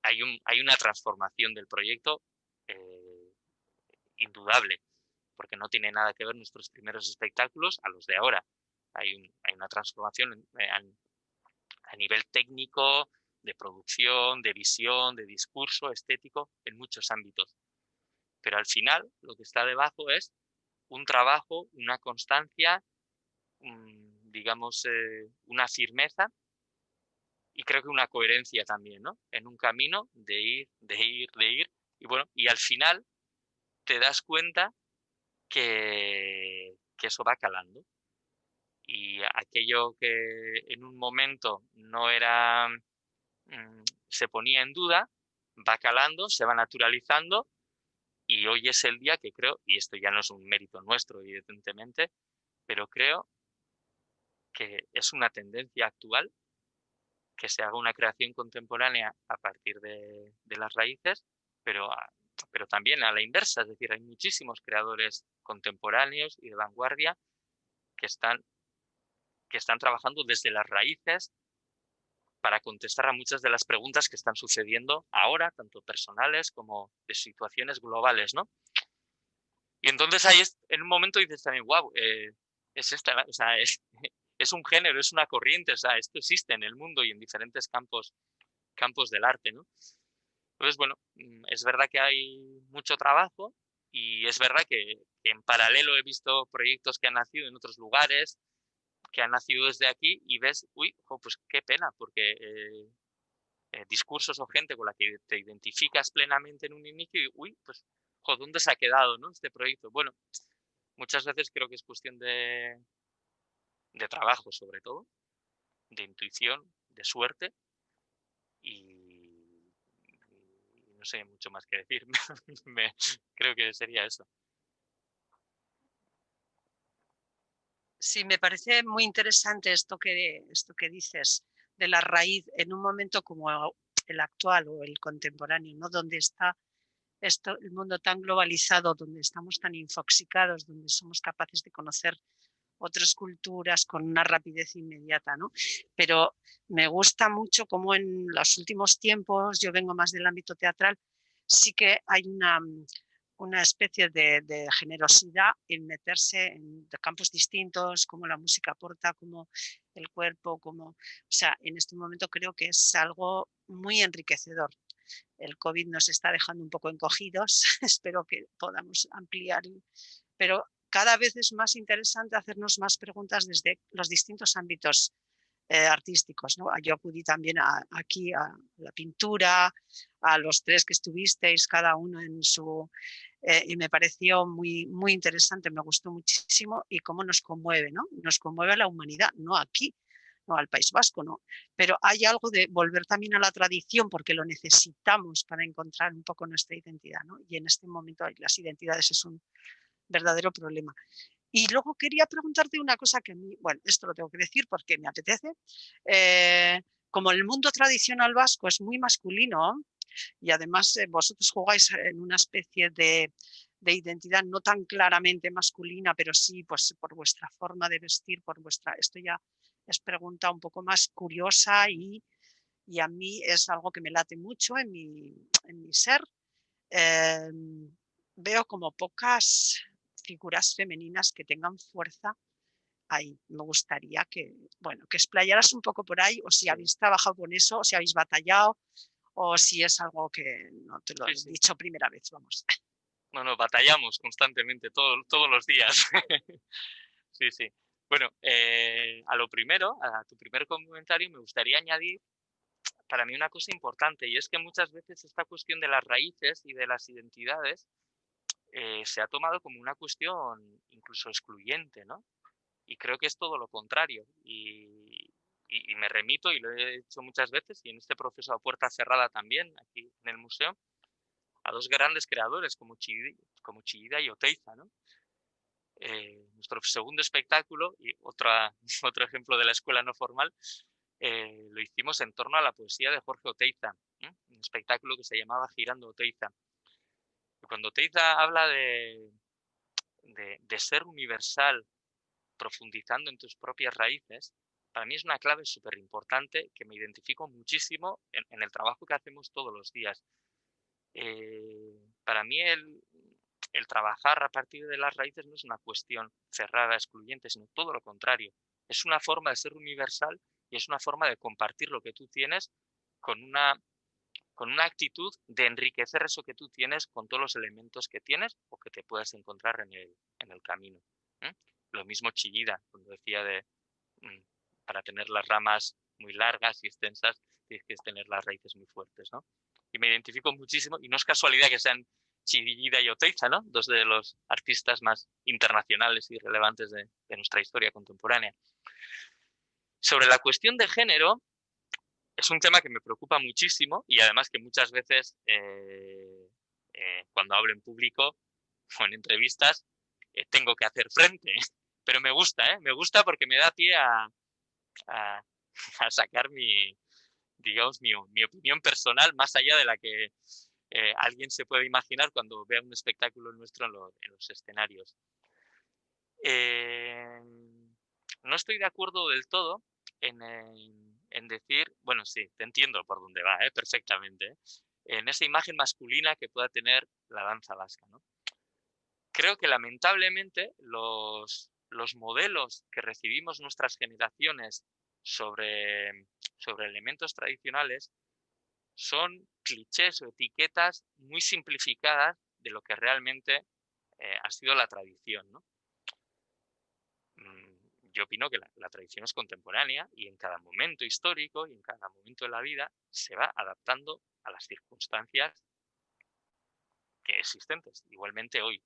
hay una transformación del proyecto indudable, porque no tiene nada que ver nuestros primeros espectáculos a los de ahora. Hay una transformación a nivel técnico, de producción, de visión, de discurso, estético, en muchos ámbitos. Pero al final lo que está debajo es un trabajo, una constancia, digamos, una firmeza y creo que una coherencia también, ¿no? En un camino de ir, de ir, de ir. Y bueno, y al final te das cuenta que eso va calando. Y aquello que en un momento no era, se ponía en duda, va calando, se va naturalizando y hoy es el día que creo, y esto ya no es un mérito nuestro, evidentemente, pero creo que es una tendencia actual que se haga una creación contemporánea a partir de las raíces, pero, pero también a la inversa, es decir, hay muchísimos creadores contemporáneos y de vanguardia que están trabajando desde las raíces para contestar a muchas de las preguntas que están sucediendo ahora, tanto personales como de situaciones globales, ¿no? Y entonces ahí en un momento dices también, wow, es esta, o sea, es un género, es una corriente, o sea, esto existe en el mundo y en diferentes campos del arte, ¿no? Entonces, bueno, es verdad que hay mucho trabajo y es verdad que en paralelo he visto proyectos que han nacido en otros lugares, que han nacido desde aquí y ves, uy, pues qué pena, porque discursos o gente con la que te identificas plenamente en un inicio y, uy, pues, ¿dónde se ha quedado, no, este proyecto? Bueno, muchas veces creo que es cuestión de trabajo, sobre todo, de intuición, de suerte y no sé mucho más que decir. Creo que sería eso. Sí, me parece muy interesante esto que dices de la raíz en un momento como el actual o el contemporáneo, ¿no? Donde está el mundo tan globalizado, donde estamos tan infoxicados, donde somos capaces de conocer otras culturas con una rapidez inmediata, ¿no? Pero me gusta mucho cómo en los últimos tiempos, yo vengo más del ámbito teatral, sí que hay una especie de generosidad en meterse en campos distintos, como la música aporta, como el cuerpo, o sea, en este momento creo que es algo muy enriquecedor. El COVID nos está dejando un poco encogidos, espero que podamos ampliar, pero cada vez es más interesante hacernos más preguntas desde los distintos ámbitos artísticos, ¿no? Yo acudí también aquí a la pintura, a los tres que estuvisteis, cada uno en su... y me pareció muy, muy interesante, me gustó muchísimo y cómo nos conmueve, ¿no? Nos conmueve a la humanidad, no aquí, no al País Vasco, ¿no? Pero hay algo de volver también a la tradición porque lo necesitamos para encontrar un poco nuestra identidad, ¿no? Y en este momento las identidades es un verdadero problema. Y luego quería preguntarte una cosa que a mí, bueno, esto lo tengo que decir porque me apetece. Como el mundo tradicional vasco es muy masculino y además vosotros jugáis en una especie de identidad no tan claramente masculina, pero sí pues por vuestra forma de vestir, por vuestra... Esto ya es pregunta un poco más curiosa y a mí es algo que me late mucho en mi ser. Veo como pocas figuras femeninas que tengan fuerza ahí. Me gustaría bueno, que explayaras un poco por ahí, o si habéis trabajado con eso, o si habéis batallado, o si es algo que no te lo he dicho primera vez, vamos. No, batallamos constantemente, todos los días. Sí, sí. Bueno, a lo primero, a tu primer comentario, me gustaría añadir para mí una cosa importante, y es que muchas veces esta cuestión de las raíces y de las identidades se ha tomado como una cuestión incluso excluyente, ¿no? Y creo que es todo lo contrario. Y me remito, y lo he hecho muchas veces, y en este proceso a puerta cerrada también, aquí en el museo, a dos grandes creadores como Chillida y Oteiza, ¿no? Nuestro segundo espectáculo, y otro ejemplo de la escuela no formal, lo hicimos en torno a la poesía de Jorge Oteiza, un espectáculo que se llamaba Girando Oteiza. Y cuando Oteiza habla de ser universal, profundizando en tus propias raíces, para mí es una clave súper importante que me identifico muchísimo en el trabajo que hacemos todos los días. Para mí el trabajar a partir de las raíces no es una cuestión cerrada, excluyente, sino todo lo contrario. Es una forma de ser universal y es una forma de compartir lo que tú tienes con una actitud de enriquecer eso que tú tienes con todos los elementos que tienes o que te puedas encontrar en el camino. Lo mismo Chillida, cuando decía para tener las ramas muy largas y extensas, tienes que tener las raíces muy fuertes, ¿no? Y me identifico muchísimo, y no es casualidad que sean Chillida y Oteiza, ¿no? Dos de los artistas más internacionales y relevantes de nuestra historia contemporánea. Sobre la cuestión de género, es un tema que me preocupa muchísimo y además que muchas veces cuando hablo en público o en entrevistas tengo que hacer frente. Pero me gusta porque me da pie a, a sacar digamos, mi opinión personal más allá de la que alguien se puede imaginar cuando vea un espectáculo nuestro en los escenarios. No estoy de acuerdo del todo en decir, bueno, sí, te entiendo por dónde va, perfectamente, en esa imagen masculina que pueda tener la danza vasca, ¿no? Creo que lamentablemente los modelos que recibimos nuestras generaciones sobre elementos tradicionales son clichés o etiquetas muy simplificadas de lo que realmente ha sido la tradición, ¿no? Yo opino que la tradición es contemporánea y en cada momento histórico y en cada momento de la vida se va adaptando a las circunstancias que existentes, igualmente hoy.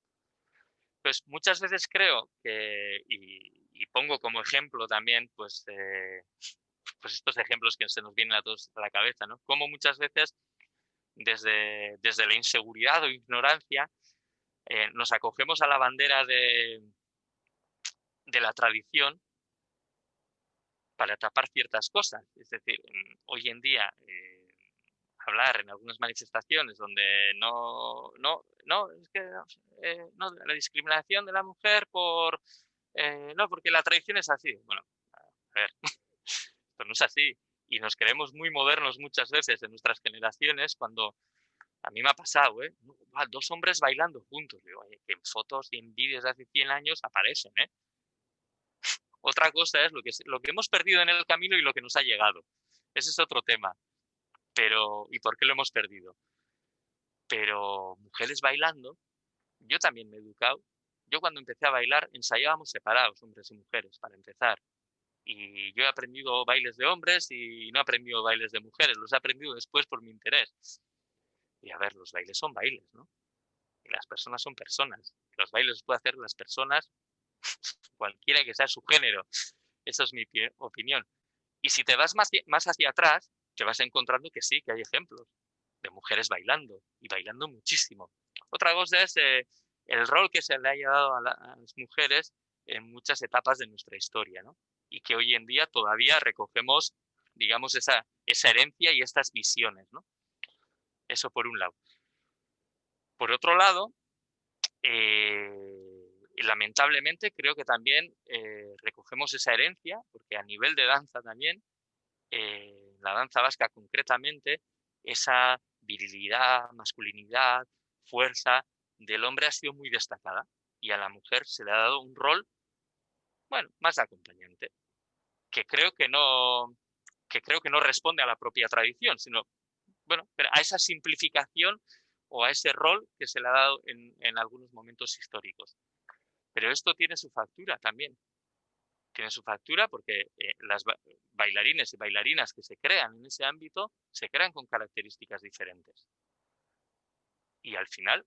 Pues muchas veces creo que, y pongo como ejemplo también, pues estos ejemplos que se nos vienen a todos a la cabeza, ¿no? Como muchas veces desde la inseguridad o ignorancia nos acogemos a la bandera de la tradición para tapar ciertas cosas. Es decir, hoy en día hablar en algunas manifestaciones donde es que no, la discriminación de la mujer no, porque la tradición es así. Bueno, a ver, esto no es así. Y nos creemos muy modernos muchas veces en nuestras generaciones cuando a mí me ha pasado, dos hombres bailando juntos. Digo, oye, que en fotos y en vídeos de hace 100 años aparecen, ¿eh? Otra cosa es lo que hemos perdido en el camino y lo que nos ha llegado. Ese es otro tema. ¿Y por qué lo hemos perdido? Pero mujeres bailando, yo también me he educado. Yo cuando empecé a bailar ensayábamos separados, hombres y mujeres, para empezar. Y yo he aprendido bailes de hombres y no he aprendido bailes de mujeres. Los he aprendido después por mi interés. Y a ver, los bailes son bailes, ¿no? Y las personas son personas. Los bailes los pueden hacer las personas, cualquiera que sea su género. Esa es mi opinión. Y si te vas más hacia atrás, te vas encontrando que sí, que hay ejemplos de mujeres bailando y bailando muchísimo. Otra cosa es el rol que se le haya dado a las mujeres en muchas etapas de nuestra historia, ¿no? Y que hoy en día todavía recogemos, digamos, esa herencia y estas visiones, ¿no? Eso por un lado. Por otro lado, lamentablemente creo que también recogemos esa herencia, porque a nivel de danza también, la danza vasca concretamente, esa virilidad, masculinidad, fuerza del hombre ha sido muy destacada y a la mujer se le ha dado un rol, bueno, más de acompañante, que creo que no responde a la propia tradición, sino, bueno, a esa simplificación o a ese rol que se le ha dado en algunos momentos históricos. Pero esto tiene su factura también. Tiene su factura porque las bailarines y bailarinas que se crean en ese ámbito se crean con características diferentes. Y al final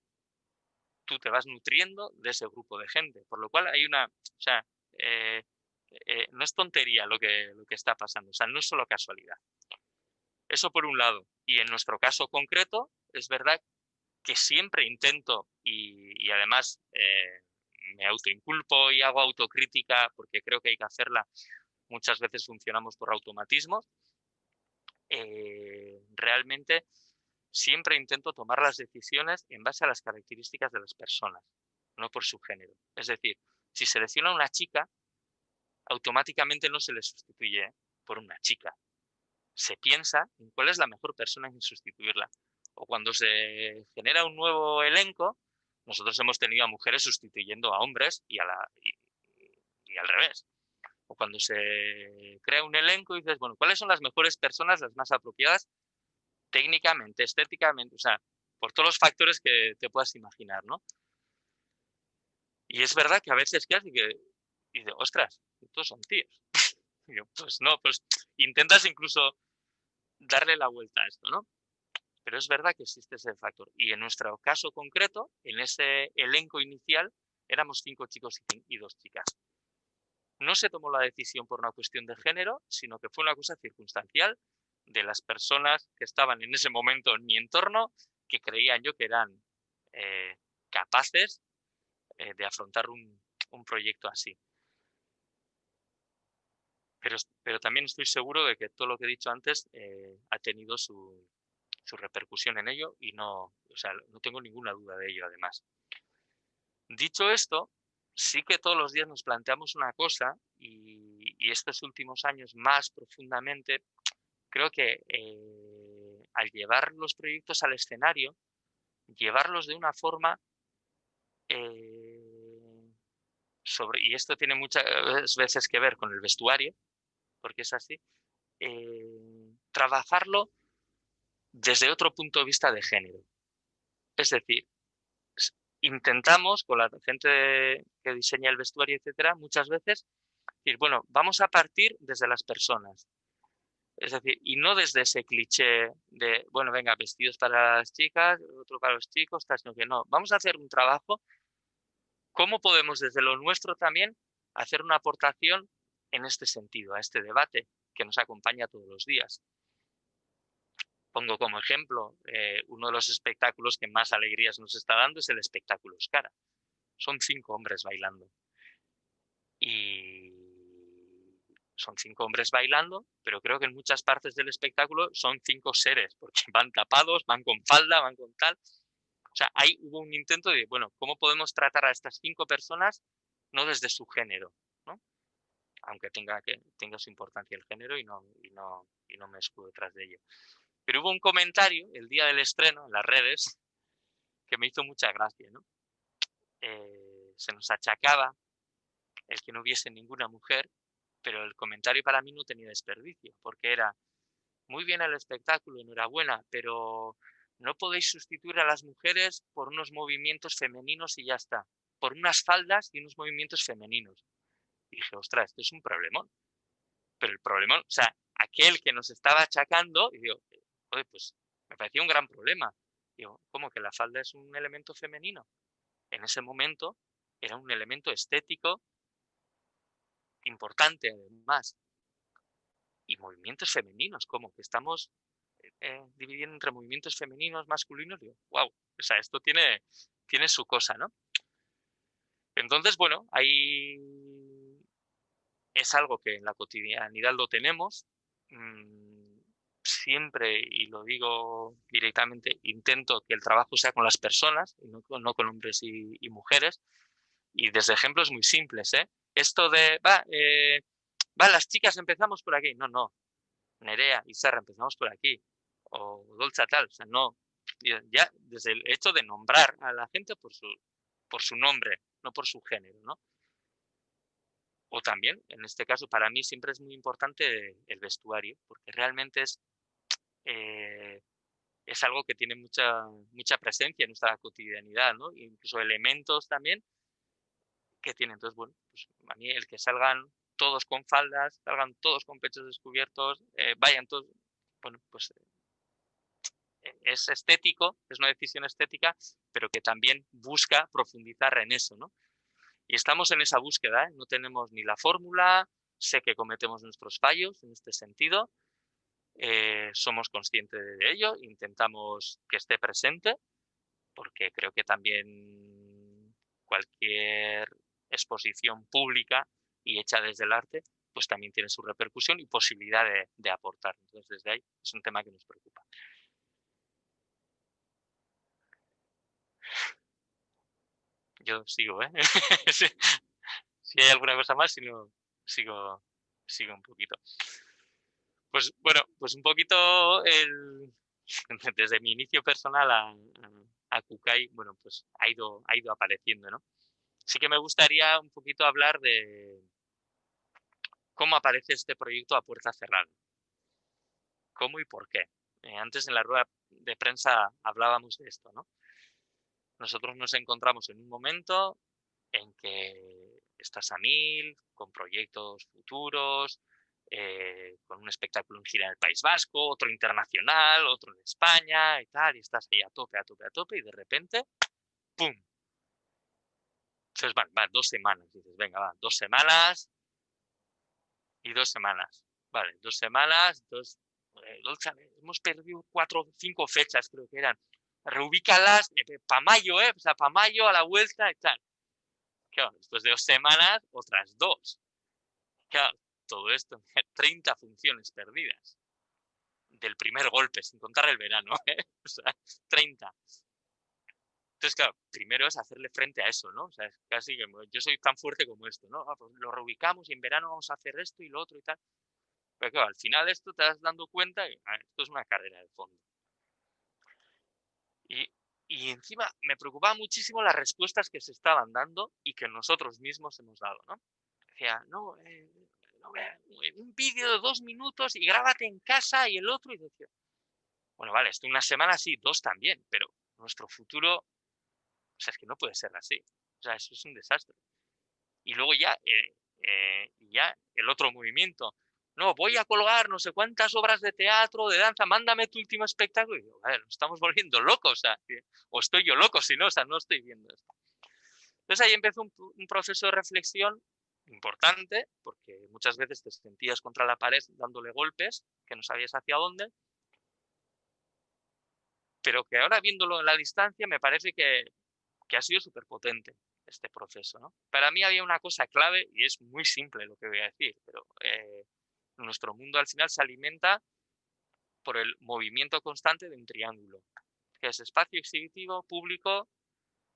tú te vas nutriendo de ese grupo de gente. Por lo cual hay no es tontería lo que está pasando. O sea, no es solo casualidad. Eso por un lado. Y en nuestro caso concreto, es verdad que siempre intento y además me autoinculpo y hago autocrítica porque creo que hay que hacerla. Muchas veces funcionamos por automatismo. Realmente siempre intento tomar las decisiones en base a las características de las personas, no por su género. Es decir, si selecciona a una chica, automáticamente no se le sustituye por una chica. Se piensa en cuál es la mejor persona en sustituirla. O cuando se genera un nuevo elenco, nosotros hemos tenido a mujeres sustituyendo a hombres y al revés. O cuando se crea un elenco y dices, bueno, ¿cuáles son las mejores personas, las más apropiadas técnicamente, estéticamente? O sea, por todos los factores que te puedas imaginar, ¿no? Y es verdad que a veces quedas y dices, ostras, estos son tíos. Y yo, pues no, pues intentas incluso darle la vuelta a esto, ¿no? Pero es verdad que existe ese factor. Y en nuestro caso concreto, en ese elenco inicial, éramos 5 chicos y 2 chicas. No se tomó la decisión por una cuestión de género, sino que fue una cosa circunstancial de las personas que estaban en ese momento en mi entorno, que creían yo que eran capaces de afrontar un proyecto así. Pero también estoy seguro de que todo lo que he dicho antes ha tenido su repercusión en ello y no tengo ninguna duda de ello, además. Dicho esto, sí que todos los días nos planteamos una cosa y estos últimos años más profundamente, creo que al llevar los proyectos al escenario, llevarlos de una forma y esto tiene muchas veces que ver con el vestuario, porque es así, trabajarlo desde otro punto de vista de género. Es decir, intentamos con la gente que diseña el vestuario, etcétera, muchas veces decir, bueno, vamos a partir desde las personas. Es decir, y no desde ese cliché de, bueno, venga, vestidos para las chicas, otro para los chicos, sino que no. Vamos a hacer un trabajo. ¿Cómo podemos desde lo nuestro también hacer una aportación en este sentido, a este debate que nos acompaña todos los días? Pongo como ejemplo, uno de los espectáculos que más alegrías nos está dando es el espectáculo Oscara. Son 5 hombres bailando. Y son 5 hombres bailando, pero creo que en muchas partes del espectáculo son 5 seres, porque van tapados, van con falda, van con tal. O sea, ahí hubo un intento de, bueno, ¿cómo podemos tratar a estas 5 personas no desde su género, ¿no? Aunque tenga su importancia el género y no me escudo detrás de ello. Pero hubo un comentario el día del estreno en las redes que me hizo mucha gracia, ¿no? Se nos achacaba el que no hubiese ninguna mujer, pero el comentario para mí no tenía desperdicio, porque era, muy bien el espectáculo, enhorabuena, pero no podéis sustituir a las mujeres por unos movimientos femeninos y ya está, por unas faldas y unos movimientos femeninos. Y dije, ostras, esto es un problemón. Pero el problemón, o sea, aquel que nos estaba achacando, y digo, oye, pues me parecía un gran problema. Digo, ¿cómo que la falda es un elemento femenino? En ese momento era un elemento estético importante, además. Y movimientos femeninos, ¿cómo? Que estamos dividiendo entre movimientos femeninos, masculinos. Digo, wow, o sea, esto tiene su cosa, ¿no? Entonces, bueno, ahí es algo que en la cotidianidad lo tenemos. Siempre, y lo digo directamente, intento que el trabajo sea con las personas, y no con hombres y mujeres. Y desde ejemplos muy simples, ¿eh? Esto de, las chicas empezamos por aquí. No. Nerea y Sara empezamos por aquí. O Dolce tal. O sea, no. Ya desde el hecho de nombrar a la gente por su nombre, no por su género, ¿no? O también, en este caso, para mí siempre es muy importante el vestuario, porque realmente es algo que tiene mucha presencia en nuestra cotidianidad, ¿no? Incluso elementos también que tienen. Entonces, bueno, pues a mí el que salgan todos con faldas, salgan todos con pechos descubiertos, vayan todos, bueno, pues es estético, es una decisión estética, pero que también busca profundizar en eso, ¿no? Y estamos en esa búsqueda, ¿eh? No tenemos ni la fórmula, sé que cometemos nuestros fallos en este sentido, somos conscientes de ello, intentamos que esté presente, porque creo que también cualquier exposición pública y hecha desde el arte, pues también tiene su repercusión y posibilidad de aportar. Entonces, desde ahí es un tema que nos preocupa. Yo sigo, ¿eh? Si hay alguna cosa más, si no, sigo un poquito. Pues bueno, pues un poquito desde mi inicio personal a Kukai, bueno, pues ha ido apareciendo, ¿no? Sí que me gustaría un poquito hablar de cómo aparece este proyecto a puerta cerrada. ¿Cómo y por qué? Antes en la rueda de prensa hablábamos de esto, ¿no? Nosotros nos encontramos en un momento en que estás a 1000, con proyectos futuros, con un espectáculo en gira en el País Vasco, otro internacional, otro en España y tal, y estás ahí a tope, y de repente, ¡pum! Entonces van 2 semanas, dices, venga, 2 semanas y 2 semanas. Vale, 2 semanas, entonces hemos perdido 4 o 5 fechas, creo que eran. Reubícalas para mayo, o sea, para mayo a la vuelta y tal. Claro, después de 2 semanas, otras 2. Claro, todo esto, 30 funciones perdidas. Del primer golpe, sin contar el verano, o sea, 30. Entonces, claro, primero es hacerle frente a eso, ¿no? O sea, es casi que yo soy tan fuerte como esto, ¿no? Pues lo reubicamos y en verano vamos a hacer esto y lo otro y tal. Pero claro, al final esto te vas dando cuenta que esto es una carrera de fondo. Y encima me preocupaba muchísimo las respuestas que se estaban dando y que nosotros mismos hemos dado, ¿no? Decía, no, un vídeo de 2 minutos y grábate en casa y el otro. Y decía, bueno, vale, esto una semana sí, 2 también, pero nuestro futuro, o sea, es que no puede ser así. O sea, eso es un desastre. Y luego ya el otro movimiento. No, voy a colgar no sé cuántas obras de teatro, de danza, mándame tu último espectáculo. Y digo, vale, nos estamos volviendo locos, o sea, o estoy yo loco, si no, o sea, no estoy viendo esto. Entonces ahí empezó un proceso de reflexión importante, porque muchas veces te sentías contra la pared dándole golpes, que no sabías hacia dónde, pero que ahora viéndolo en la distancia me parece que ha sido súper potente este proceso, ¿no? Para mí había una cosa clave, y es muy simple lo que voy a decir, pero nuestro mundo al final se alimenta por el movimiento constante de un triángulo, que es espacio exhibitivo, público,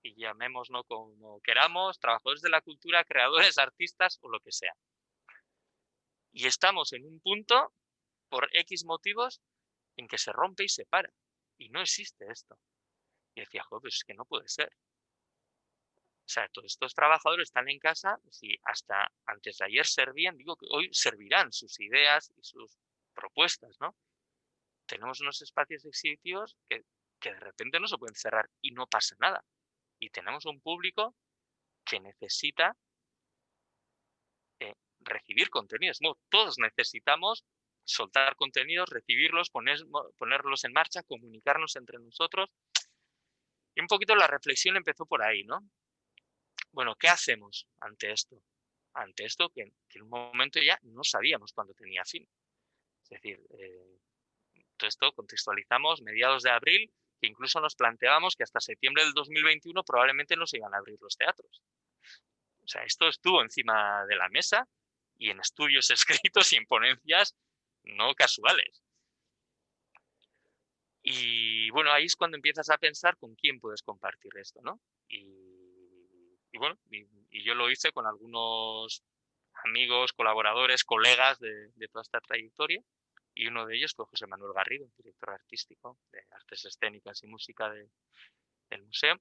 y llamémoslo como queramos, trabajadores de la cultura, creadores, artistas o lo que sea. Y estamos en un punto, por X motivos, en que se rompe y se para. Y no existe esto. Y decía, joder, pues es que no puede ser. O sea, todos estos trabajadores están en casa, si hasta antes de ayer servían, digo que hoy servirán sus ideas y sus propuestas, ¿no? Tenemos unos espacios exhibitivos que de repente no se pueden cerrar y no pasa nada. Y tenemos un público que necesita recibir contenidos. No, todos necesitamos soltar contenidos, recibirlos, ponerlos en marcha, comunicarnos entre nosotros. Y un poquito la reflexión empezó por ahí, ¿no? Bueno, ¿qué hacemos ante esto? Ante esto que en un momento ya no sabíamos cuándo tenía fin. Es decir, todo esto contextualizamos mediados de abril, que incluso nos planteábamos que hasta septiembre del 2021 probablemente no se iban a abrir los teatros. O sea, esto estuvo encima de la mesa y en estudios escritos y en ponencias no casuales. Y bueno, ahí es cuando empiezas a pensar con quién puedes compartir esto, ¿no? Y bueno, y yo lo hice con algunos amigos, colaboradores, colegas de toda esta trayectoria, y uno de ellos fue José Manuel Garrido, director artístico de Artes Escénicas y Música del museo,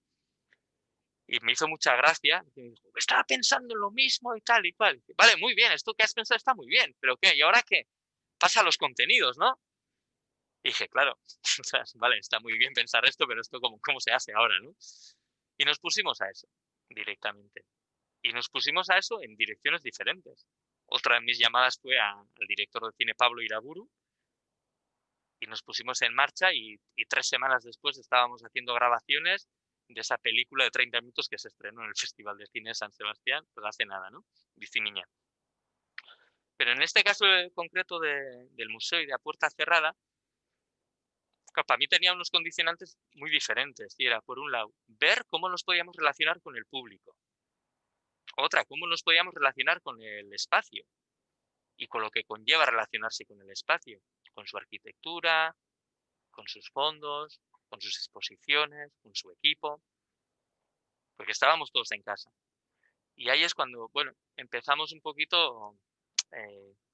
y me hizo mucha gracia, y me dijo, estaba pensando en lo mismo y tal y cual. Y, vale, muy bien, esto que has pensado está muy bien, pero ¿qué? ¿Y ahora qué? Pasa a los contenidos, ¿no? Y dije, claro, o sea, vale, está muy bien pensar esto, pero esto cómo se hace ahora, ¿no? Y nos pusimos a eso directamente. Y nos pusimos a eso en direcciones diferentes. Otra de mis llamadas fue al director de cine Pablo Iraburu y nos pusimos en marcha y 3 semanas después estábamos haciendo grabaciones de esa película de 30 minutos que se estrenó en el Festival de Cine de San Sebastián, pues hace nada, ¿no? Viciniña. Pero en este caso concreto del museo y de A Puerta Cerrada, para mí tenía unos condicionantes muy diferentes. Y era, por un lado, ver cómo nos podíamos relacionar con el público. Otra, cómo nos podíamos relacionar con el espacio y con lo que conlleva relacionarse con el espacio, con su arquitectura, con sus fondos, con sus exposiciones, con su equipo, porque estábamos todos en casa. Y ahí es cuando, bueno, empezamos un poquito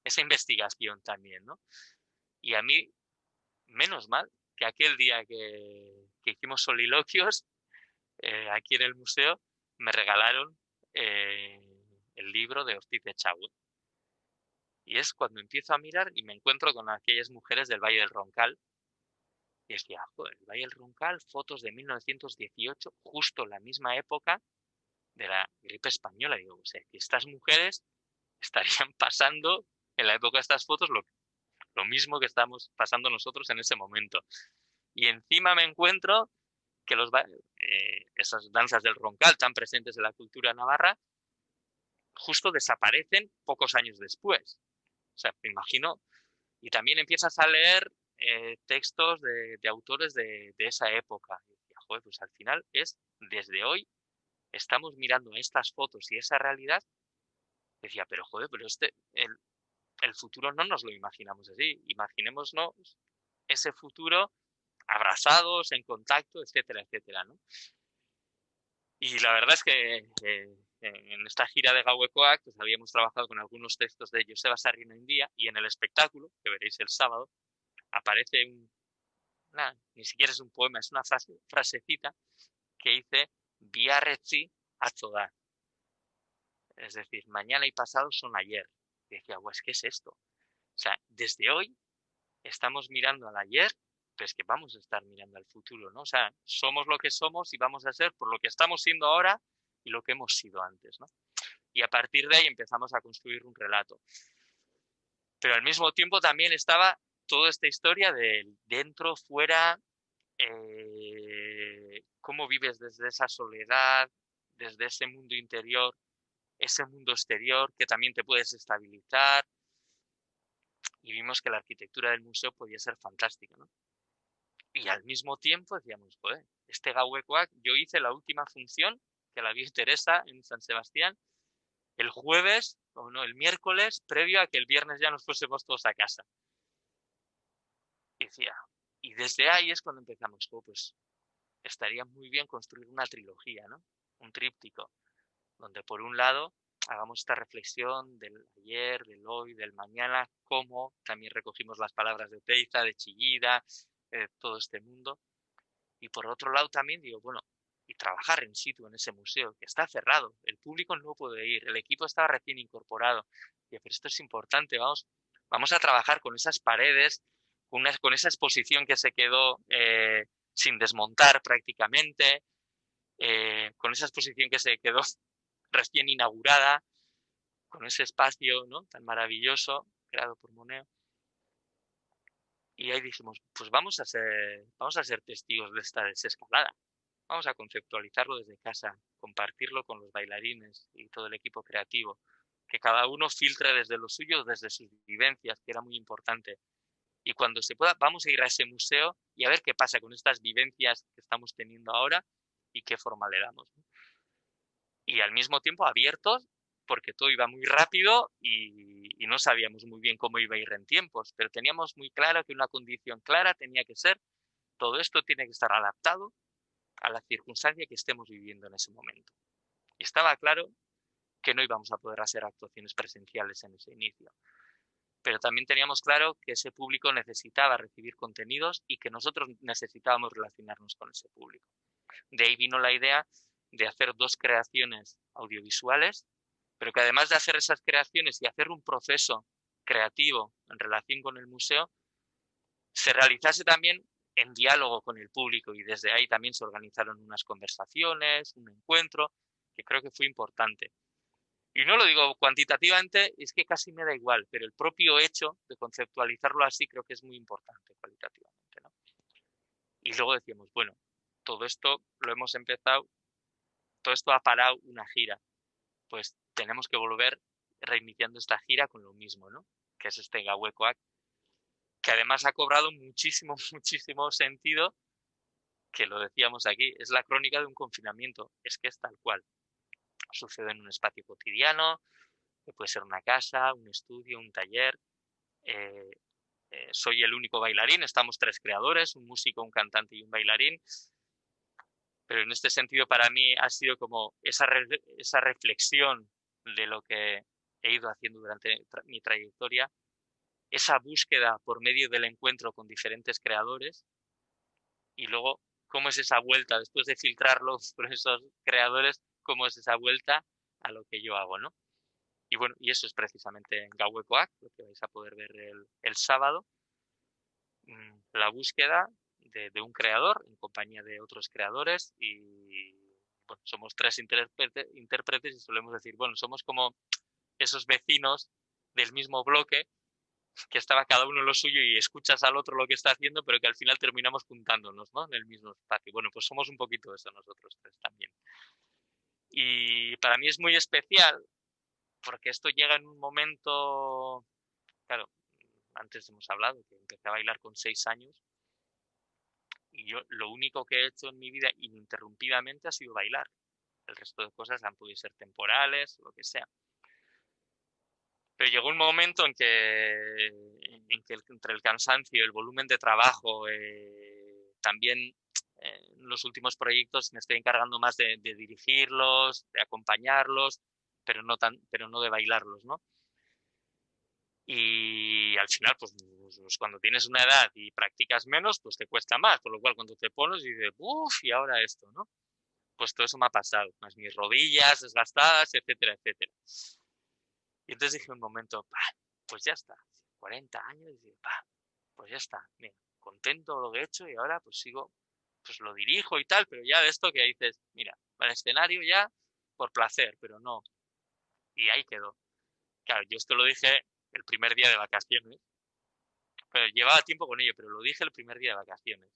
esa investigación también, ¿no? Y a mí, menos mal, que aquel día que hicimos soliloquios aquí en el museo, me regalaron el libro de Ortiz de Echagüe. Y es cuando empiezo a mirar y me encuentro con aquellas mujeres del Valle del Roncal. Y decía, joder, el Valle del Roncal, fotos de 1918, justo la misma época de la gripe española. Y digo, o sea, que estas mujeres estarían pasando en la época de estas fotos lo mismo que estamos pasando nosotros en ese momento. Y encima me encuentro que esas danzas del Roncal tan presentes en la cultura navarra justo desaparecen pocos años después. O sea, me imagino Y también empiezas a leer textos de autores de esa época. Y decía, joder, pues al final es desde hoy, estamos mirando estas fotos y esa realidad. Decía, pero joder, pero el futuro no nos lo imaginamos así. Imaginémonos ese futuro abrazados, en contacto, etcétera, etcétera, ¿no? Y la verdad es que en esta gira de Gauekoak pues habíamos trabajado con algunos textos de Joseba Sarrinaindia y en el espectáculo, que veréis el sábado, aparece ni siquiera es un poema, es una frasecita que dice Biarretzi atzoda. Es decir, mañana y pasado son ayer. Y decía, pues, ¿qué es esto? O sea, desde hoy estamos mirando al ayer, pero es que vamos a estar mirando al futuro, ¿no? O sea, somos lo que somos y vamos a ser por lo que estamos siendo ahora y lo que hemos sido antes, ¿no? Y a partir de ahí empezamos a construir un relato. Pero al mismo tiempo también estaba toda esta historia del dentro, fuera, cómo vives desde esa soledad, desde ese mundo interior, ese mundo exterior que también te puedes estabilizar. Y vimos que la arquitectura del museo podía ser fantástica, ¿no? Y al mismo tiempo decíamos, joder, este Gauekoak, yo hice la última función, que la vi Teresa en San Sebastián, el jueves, o no, el miércoles, previo a que el viernes ya nos fuésemos todos a casa. Y decía, y desde ahí es cuando empezamos, pues estaría muy bien construir una trilogía, ¿no? Un tríptico, donde por un lado hagamos esta reflexión del ayer, del hoy, del mañana, cómo también recogimos las palabras de Oteiza, de Chillida, todo este mundo. Y por otro lado también digo, bueno, y trabajar in situ en ese museo, que está cerrado, el público no puede ir, el equipo estaba recién incorporado. Y pero esto es importante, vamos a trabajar con esas paredes, con esa exposición que se quedó sin desmontar prácticamente, con esa exposición que se quedó recién inaugurada, con ese espacio, ¿no?, tan maravilloso creado por Moneo. Y ahí dijimos, pues vamos a ser testigos de esta desescalada. Vamos a conceptualizarlo desde casa, compartirlo con los bailarines y todo el equipo creativo, que cada uno filtre desde lo suyo, desde sus vivencias, que era muy importante. Y cuando se pueda, vamos a ir a ese museo y a ver qué pasa con estas vivencias que estamos teniendo ahora y qué forma le damos, ¿no? Y al mismo tiempo abiertos, porque todo iba muy rápido y no sabíamos muy bien cómo iba a ir en tiempos, pero teníamos muy claro que una condición clara tenía que ser, todo esto tiene que estar adaptado a la circunstancia que estemos viviendo en ese momento. Y estaba claro que no íbamos a poder hacer actuaciones presenciales en ese inicio. Pero también teníamos claro que ese público necesitaba recibir contenidos y que nosotros necesitábamos relacionarnos con ese público. De ahí vino la idea de hacer 2 creaciones audiovisuales, pero que además de hacer esas creaciones y hacer un proceso creativo en relación con el museo, se realizase también en diálogo con el público, y desde ahí también se organizaron unas conversaciones, un encuentro, que creo que fue importante. Y no lo digo cuantitativamente, es que casi me da igual, pero el propio hecho de conceptualizarlo así creo que es muy importante cualitativamente, ¿no? Y luego decíamos, bueno, todo esto lo hemos empezado, todo esto ha parado una gira, pues tenemos que volver reiniciando esta gira con lo mismo, ¿no? Que es este Gauekoak, que además ha cobrado muchísimo, muchísimo sentido, que lo decíamos aquí, es la crónica de un confinamiento, es que es tal cual. Sucede en un espacio cotidiano, que puede ser una casa, un estudio, un taller. Soy el único bailarín, estamos 3 creadores, un músico, un cantante y un bailarín. Pero en este sentido para mí ha sido como esa reflexión de lo que he ido haciendo durante mi trayectoria, esa búsqueda por medio del encuentro con diferentes creadores, y luego cómo es esa vuelta, después de filtrarlo por esos creadores, cómo es esa vuelta a lo que yo hago, ¿no? Y bueno, y eso es precisamente en Gauekoak, lo que vais a poder ver el sábado, la búsqueda de un creador en compañía de otros creadores, y bueno, somos 3 intérpretes y solemos decir, bueno, somos como esos vecinos del mismo bloque, que estaba cada uno en lo suyo y escuchas al otro lo que está haciendo, pero que al final terminamos juntándonos, ¿no?, en el mismo espacio. Bueno, pues somos un poquito eso nosotros 3 también. Y para mí es muy especial porque esto llega en un momento, claro, antes hemos hablado, que empecé a bailar con 6 años y yo lo único que he hecho en mi vida ininterrumpidamente ha sido bailar. El resto de cosas han podido ser temporales, lo que sea. Pero llegó un momento en que entre el cansancio y el volumen de trabajo, también en los últimos proyectos me estoy encargando más de dirigirlos, de acompañarlos, pero no de bailarlos, ¿no? Y al final, pues cuando tienes una edad y practicas menos, pues te cuesta más, por lo cual cuando te pones y dices, uff, y ahora esto, ¿no? Pues todo eso me ha pasado, más mis rodillas desgastadas, etcétera, etcétera. Y entonces dije un momento, pues ya está, 40 años, y dije, pues ya está, mira, contento lo que he hecho y ahora pues sigo, pues lo dirijo y tal, pero ya de esto que dices, mira, al escenario ya por placer, pero no. Y ahí quedó. Claro, yo esto lo dije el primer día de vacaciones, pero llevaba tiempo con ello, pero lo dije el primer día de vacaciones.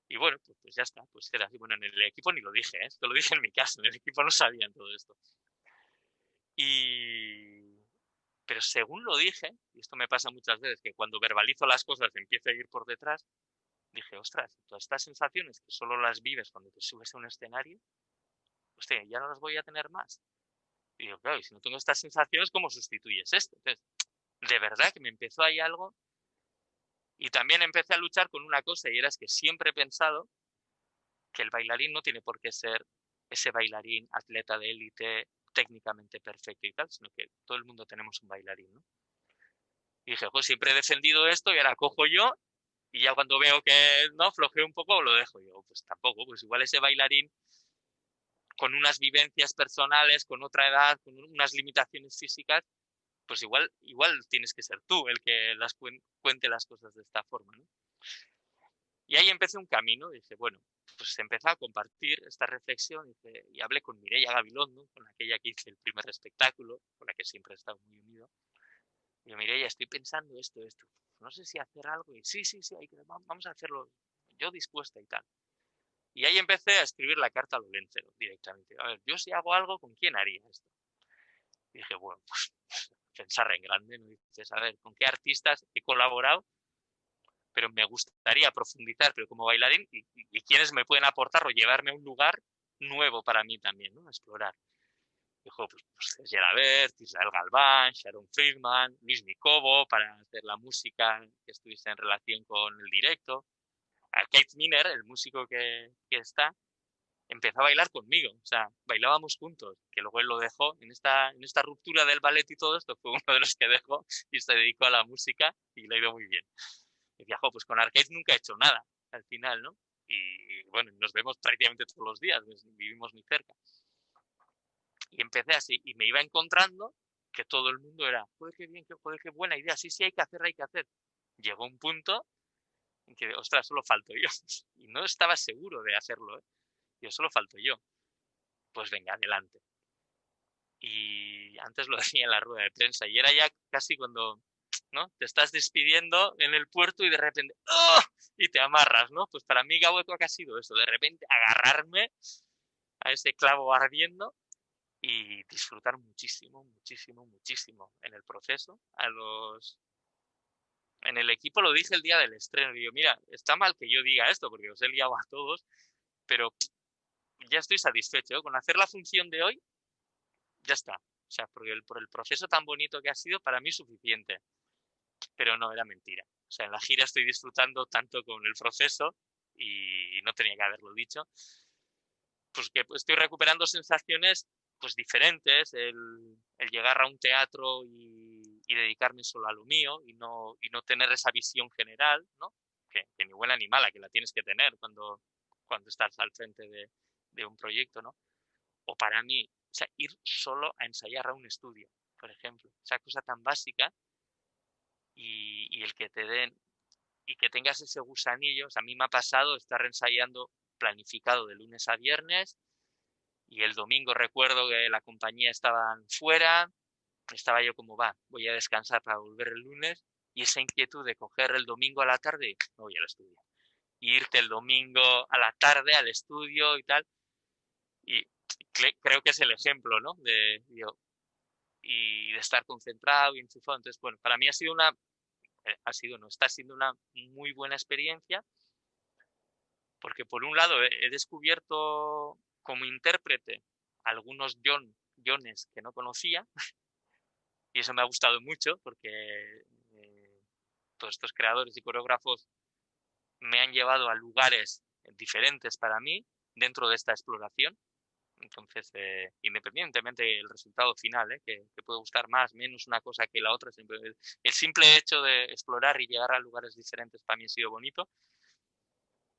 Y bueno, pues ya está, pues era así. Bueno, en el equipo ni lo dije, esto lo dije en mi casa, en el equipo no sabían todo esto. Pero según lo dije, y esto me pasa muchas veces, que cuando verbalizo las cosas empiezo a ir por detrás, dije, ostras, todas estas sensaciones que solo las vives cuando te subes a un escenario, hostia, ya no las voy a tener más. Y digo, claro, y si no tengo estas sensaciones, ¿cómo sustituyes esto? Entonces, de verdad que me empezó ahí algo y también empecé a luchar con una cosa y era que siempre he pensado que el bailarín no tiene por qué ser ese bailarín atleta de élite técnicamente perfecto y tal, sino que todo el mundo tenemos un bailarín, ¿no? Y dije, pues siempre he defendido esto y ahora cojo yo y ya cuando veo que no flojeo un poco lo dejo yo. Pues tampoco, pues igual ese bailarín con unas vivencias personales, con otra edad, con unas limitaciones físicas, pues igual tienes que ser tú el que las cuente las cosas de esta forma, ¿no? Y ahí empecé un camino, dije, bueno, pues empecé a compartir esta reflexión y hablé con Mireia Gavilón, ¿no? Con aquella que hice el primer espectáculo, con la que siempre he estado muy unido. Y yo, Mireia, estoy pensando esto, no sé si hacer algo. Y sí, vamos a hacerlo, yo dispuesta y tal. Y ahí empecé a escribir la carta a Loléncero directamente. A ver, yo si hago algo, ¿con quién haría esto? Y dije, bueno, pues pensar en grande, ¿no? Dices, a ver, ¿con qué artistas he colaborado? Pero me gustaría profundizar, pero como bailarín, y quiénes me pueden aportar o llevarme a un lugar nuevo para mí también, ¿no? A explorar. Dijo, pues Gerabert, Israel Galván, Sharon Friedman, Luis Mikovo, para hacer la música que estuviese en relación con el directo. A Keith Miner, el músico que está, empezó a bailar conmigo, o sea, bailábamos juntos, que luego él lo dejó, en esta ruptura del ballet y todo esto, fue uno de los que dejó y se dedicó a la música y le ha ido muy bien. Y viajó, pues con Arcade nunca he hecho nada, al final, ¿no? Y bueno, nos vemos prácticamente todos los días, vivimos muy cerca. Y empecé así, y me iba encontrando que todo el mundo era, joder, qué bien, joder, qué buena idea, sí, hay que hacer, hay que hacer. Llegó un punto en que, ostras, solo falto yo. Y no estaba seguro de hacerlo, ¿eh? Yo solo falto yo. Pues venga, adelante. Y antes lo decía en la rueda de prensa, y era ya casi cuando, ¿no? Te estás despidiendo en el puerto y de repente, ¡oh! Y te amarras, ¿no? Pues para mí Gauetuak ha sido eso, de repente agarrarme a ese clavo ardiendo y disfrutar muchísimo, muchísimo, muchísimo en el proceso. En el equipo lo dije el día del estreno, digo, mira, está mal que yo diga esto porque os he liado a todos, pero ya estoy satisfecho, ¿eh? Con hacer la función de hoy, ya está. O sea, por el proceso tan bonito que ha sido, para mí suficiente. Pero no, era mentira. O sea, en la gira estoy disfrutando tanto con el proceso y no tenía que haberlo dicho. Pues que estoy recuperando sensaciones pues diferentes, el llegar a un teatro y dedicarme solo a lo mío y no tener esa visión general, ¿no? Que ni buena ni mala, que la tienes que tener cuando estás al frente de un proyecto, ¿no? O para mí, o sea, ir solo a ensayar a un estudio, por ejemplo, esa cosa tan básica y el que te den y que tengas ese gusanillo. O sea, a mí me ha pasado estar ensayando planificado de lunes a viernes y el domingo recuerdo que la compañía estaban fuera, estaba yo como, voy a descansar para volver el lunes, y esa inquietud de coger el domingo a la tarde y me voy al estudio. Y irte el domingo a la tarde al estudio y tal. Y creo que es el ejemplo, ¿no? Y de estar concentrado y enchufado. Entonces, bueno, para mí ha sido está siendo una muy buena experiencia, porque por un lado he descubierto como intérprete algunos Jones que no conocía, y eso me ha gustado mucho, porque todos estos creadores y coreógrafos me han llevado a lugares diferentes para mí dentro de esta exploración. Entonces, independientemente del resultado final, que puede gustar más, menos una cosa que la otra, el simple hecho de explorar y llegar a lugares diferentes para mí ha sido bonito.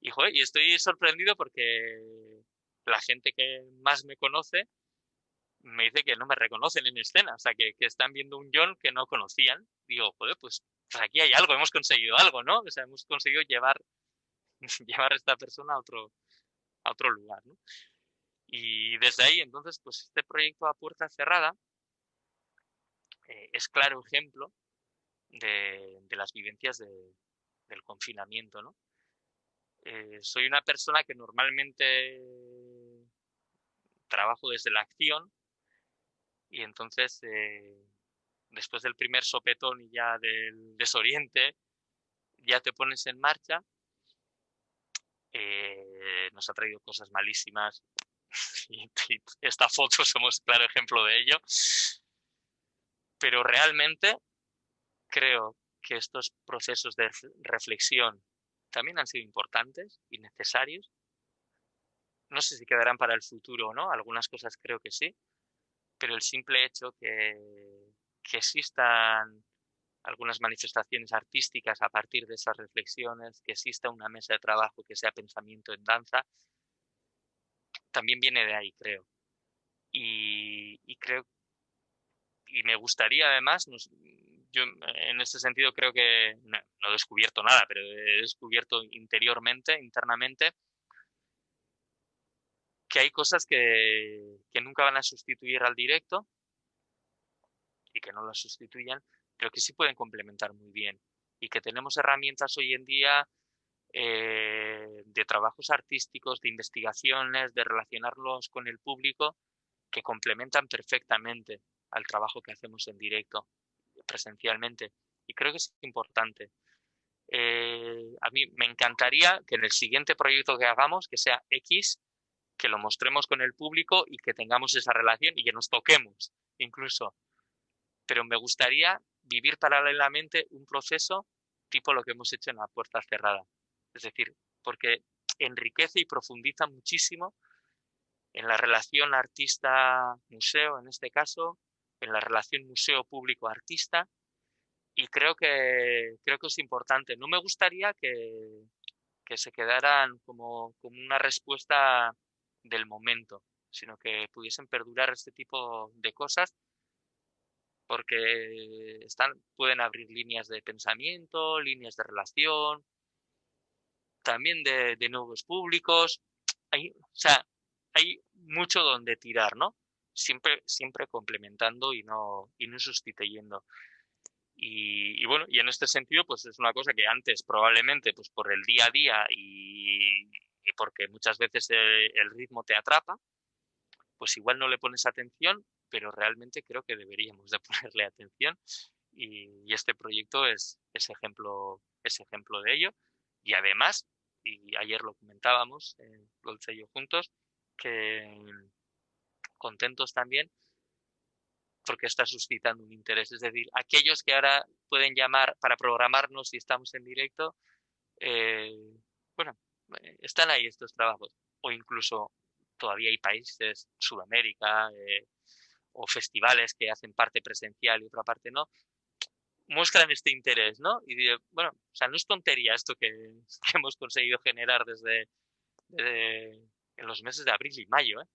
Y, joder, y estoy sorprendido porque la gente que más me conoce me dice que no me reconocen en escena, o sea, que están viendo un John que no conocían. Digo, joder, pues aquí hay algo, hemos conseguido algo, ¿no? O sea, hemos conseguido llevar a esta persona a otro lugar, ¿no? Y desde ahí, entonces, pues este proyecto a puerta cerrada es claro ejemplo de las vivencias del confinamiento, ¿no? Soy una persona que normalmente trabajo desde la acción y entonces, después del primer sopetón y ya del desoriente, ya te pones en marcha. Nos ha traído cosas malísimas y esta foto somos claro ejemplo de ello. Pero realmente creo que estos procesos de reflexión también han sido importantes y necesarios. No sé si quedarán para el futuro o no, algunas cosas creo que sí, pero el simple hecho que existan algunas manifestaciones artísticas a partir de esas reflexiones, que exista una mesa de trabajo que sea pensamiento en danza, también viene de ahí, creo. Y creo, y me gustaría además, yo en este sentido creo que no he descubierto nada, pero he descubierto internamente, que hay cosas que nunca van a sustituir al directo y que no las sustituyan, pero que sí pueden complementar muy bien. Y que tenemos herramientas hoy en día de trabajos artísticos, de investigaciones, de relacionarlos con el público, que complementan perfectamente al trabajo que hacemos en directo, presencialmente. Y creo que es importante. A mí me encantaría que en el siguiente proyecto que hagamos, que sea X, que lo mostremos con el público y que tengamos esa relación y que nos toquemos incluso. Pero me gustaría vivir paralelamente un proceso tipo lo que hemos hecho en la puerta cerrada. Es decir, porque enriquece y profundiza muchísimo en la relación artista-museo, en este caso, en la relación museo-público-artista, y creo que es importante. No me gustaría que se quedaran como una respuesta del momento, sino que pudiesen perdurar este tipo de cosas porque pueden abrir líneas de pensamiento, líneas de relación, también de nuevos públicos. O sea, hay mucho donde tirar, ¿no? Siempre complementando y no sustituyendo. Y bueno, y en este sentido, pues es una cosa que antes probablemente, pues por el día a día y porque muchas veces el ritmo te atrapa, pues igual no le pones atención, pero realmente creo que deberíamos de ponerle atención y este proyecto es ejemplo de ello. Y además, y ayer lo comentábamos, Dolce y yo juntos, que contentos también porque está suscitando un interés. Es decir, aquellos que ahora pueden llamar para programarnos si estamos en directo, bueno, están ahí estos trabajos. O incluso todavía hay países, Sudamérica, o festivales que hacen parte presencial y otra parte no, muestran este interés, ¿no? Y bueno, o sea, no es tontería esto que hemos conseguido generar desde en los meses de abril y mayo, ¿eh?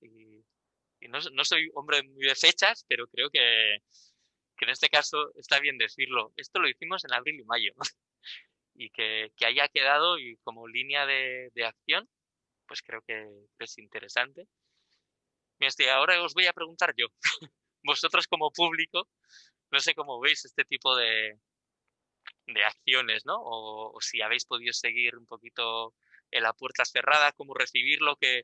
Y no soy hombre muy de fechas, pero creo que en este caso está bien decirlo. Esto lo hicimos en abril y mayo, ¿no? Y que haya quedado y como línea de acción, pues creo que es interesante. Y ahora os voy a preguntar yo, vosotros como público, no sé cómo veis este tipo de acciones, ¿no? O si habéis podido seguir un poquito en la puerta cerrada, cómo recibirlo, que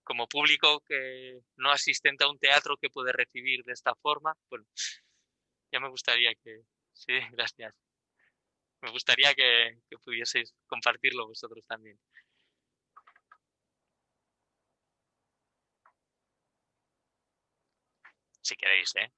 como público que no asistente a un teatro que puede recibir de esta forma. Bueno, ya me gustaría que... Sí, gracias. Me gustaría que pudieseis compartirlo vosotros también. Si queréis, ¿eh?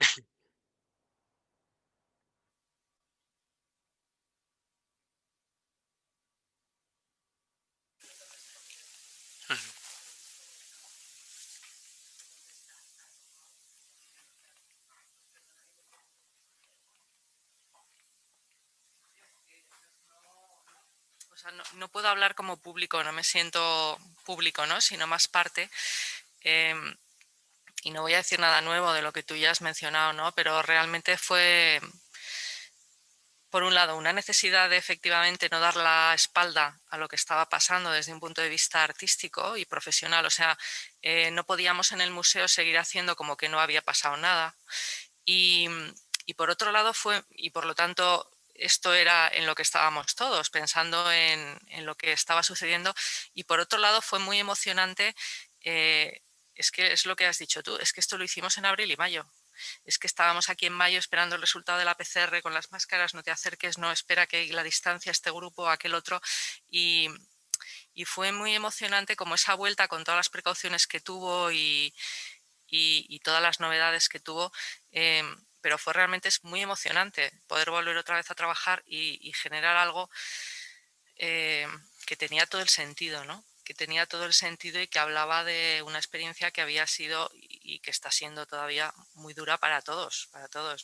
O sea, no puedo hablar como público, no me siento público, ¿no? Sino más parte. Y no voy a decir nada nuevo de lo que tú ya has mencionado, ¿no? Pero realmente fue, por un lado, una necesidad de efectivamente no dar la espalda a lo que estaba pasando desde un punto de vista artístico y profesional. O sea, no podíamos en el museo seguir haciendo como que no había pasado nada. Y por otro lado y por lo tanto, esto era en lo que estábamos todos, pensando en lo que estaba sucediendo. Y por otro lado, fue muy emocionante. Es que es lo que has dicho tú, es que esto lo hicimos en abril y mayo. Es que estábamos aquí en mayo esperando el resultado de la PCR con las máscaras, no te acerques, no, espera que la distancia, este grupo, aquel otro. Y fue muy emocionante como esa vuelta con todas las precauciones que tuvo y todas las novedades que tuvo. Pero fue realmente muy emocionante poder volver otra vez a trabajar y generar algo que tenía todo el sentido, ¿no? Que tenía todo el sentido y que hablaba de una experiencia que había sido y que está siendo todavía muy dura para todos,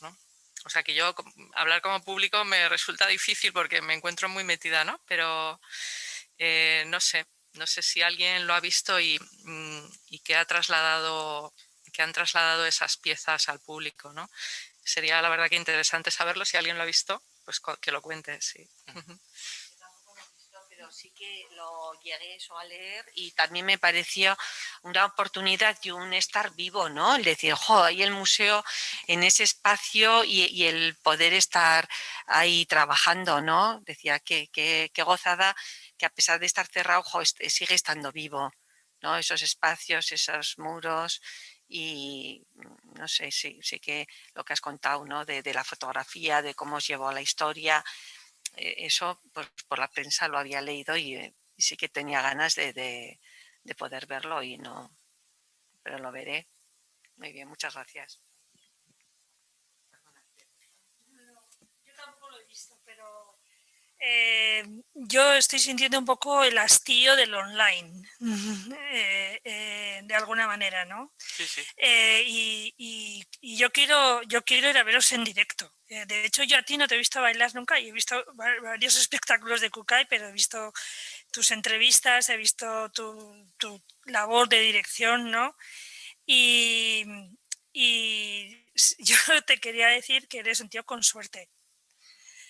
¿no? O sea que yo hablar como público me resulta difícil porque me encuentro muy metida, ¿no? Pero no sé si alguien lo ha visto y que han trasladado esas piezas al público, ¿no? Sería la verdad que interesante saberlo. Si alguien lo ha visto, pues que lo cuente, sí. Pero sí que lo llegué eso a leer y también me pareció una oportunidad de un estar vivo, ¿no? El decir, jo, ahí el museo en ese espacio y el poder estar ahí trabajando, ¿no? Decía que gozada que a pesar de estar cerrado, jo, sigue estando vivo, ¿no? Esos espacios, esos muros y no sé, sí que lo que has contado, ¿no? De la fotografía, de cómo os llevó a la historia. Eso pues, por la prensa lo había leído y sí que tenía ganas de poder verlo y no, pero lo veré. Muy bien, muchas gracias. Yo tampoco lo he visto, pero yo estoy sintiendo un poco el hastío del online, de alguna manera, ¿no? Sí, sí. Y yo quiero ir a veros en directo. De hecho, yo a ti no te he visto bailar nunca y he visto varios espectáculos de Kukai, pero he visto tus entrevistas, he visto tu labor de dirección, ¿no? Y yo te quería decir que eres un tío con suerte.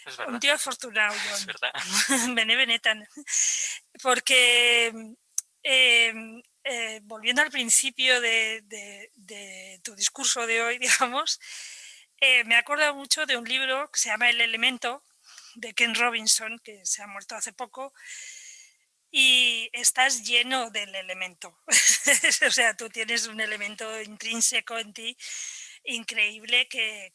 Es Un verdad. tío afortunado, John. Es verdad. Bene Benetan. Porque volviendo al principio de tu discurso de hoy, digamos, me acuerdo mucho de un libro que se llama El Elemento, de Ken Robinson, que se ha muerto hace poco, y estás lleno del elemento. O sea, tú tienes un elemento intrínseco en ti increíble que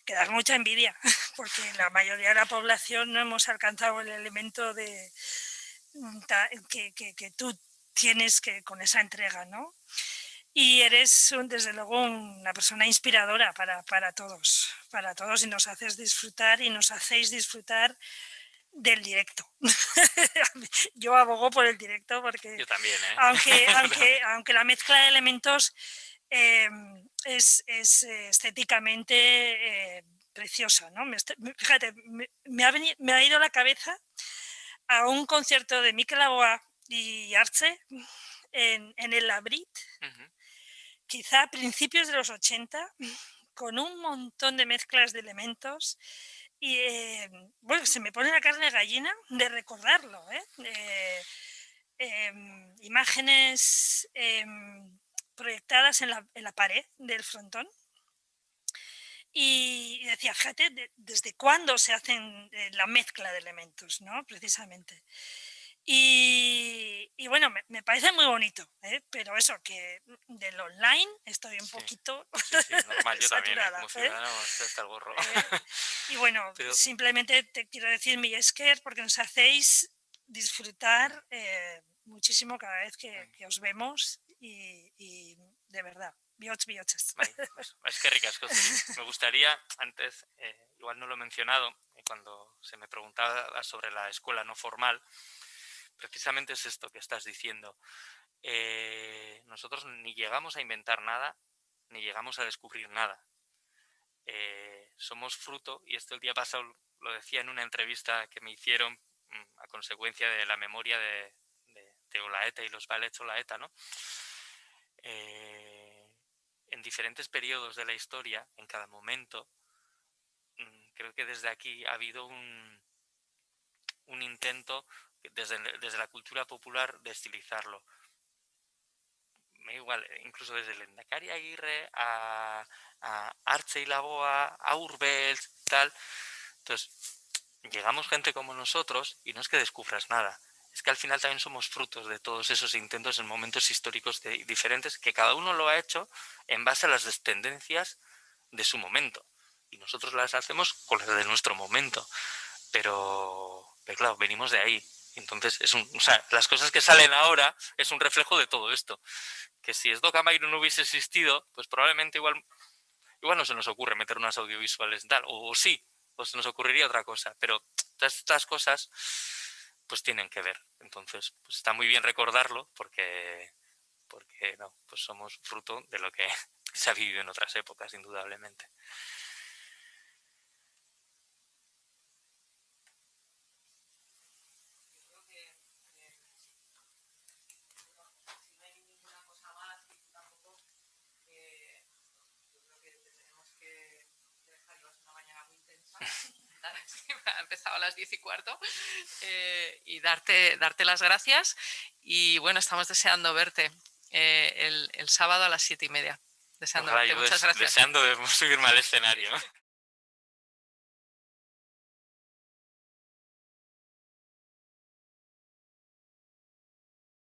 das mucha envidia, porque la mayoría de la población no hemos alcanzado el elemento que tú tienes con esa entrega, ¿no? Y eres, desde luego, una persona inspiradora para todos, y nos haces disfrutar y nos hacéis disfrutar del directo. Yo abogo por el directo porque Yo también, ¿eh? aunque la mezcla de elementos es estéticamente preciosa, ¿no? Fíjate, me ha ido a la cabeza a un concierto de Mikel Laboa y Arce en el Labrit, quizá a principios de los 80, con un montón de mezclas de elementos. Y bueno, se me pone la carne de gallina de recordarlo, imágenes proyectadas en la pared del frontón. Y decía, fíjate, ¿desde cuándo se hacen la mezcla de elementos, ¿no? Precisamente. Y bueno, me parece muy bonito, ¿eh? Pero eso, que del online estoy un poquito Sí, normal, yo también, saturada. como ciudadano hasta el gorro. Y bueno, Pero, simplemente te quiero decir mi esker porque nos hacéis disfrutar muchísimo cada vez que os vemos y de verdad, bihots. bai, es que ricasco, Zuri. Me gustaría, antes, igual no lo he mencionado, cuando se me preguntaba sobre la escuela no formal, precisamente es esto que estás diciendo. Nosotros ni llegamos a inventar nada, ni llegamos a descubrir nada. Somos fruto, y esto el día pasado lo decía en una entrevista que me hicieron a consecuencia de la memoria de Olaeta y los ballets Olaeta, ¿no? En diferentes periodos de la historia, en cada momento, creo que desde aquí ha habido un intento desde la cultura popular de estilizarlo. Me da igual, incluso desde el Lehendakari Aguirre a Arche y Laboa, a Urbels, tal. Entonces, llegamos gente como nosotros y no es que descubras nada. Es que al final también somos frutos de todos esos intentos en momentos históricos diferentes, que cada uno lo ha hecho en base a las tendencias de su momento. Y nosotros las hacemos con las de nuestro momento. Pero claro, venimos de ahí. Entonces, o sea, las cosas que salen ahora es un reflejo de todo esto. Que si Sdo Camairo no hubiese existido, pues probablemente igual no se nos ocurre meter unas audiovisuales y tal, o sí, o se nos ocurriría otra cosa, pero todas estas cosas pues tienen que ver. Entonces, pues está muy bien recordarlo porque no, pues somos fruto de lo que se ha vivido en otras épocas, indudablemente. Ha empezado a las 10:15 y darte las gracias y bueno, estamos deseando verte el sábado a las 7:30. Deseando verte. Muchas gracias. Deseando subirme al escenario.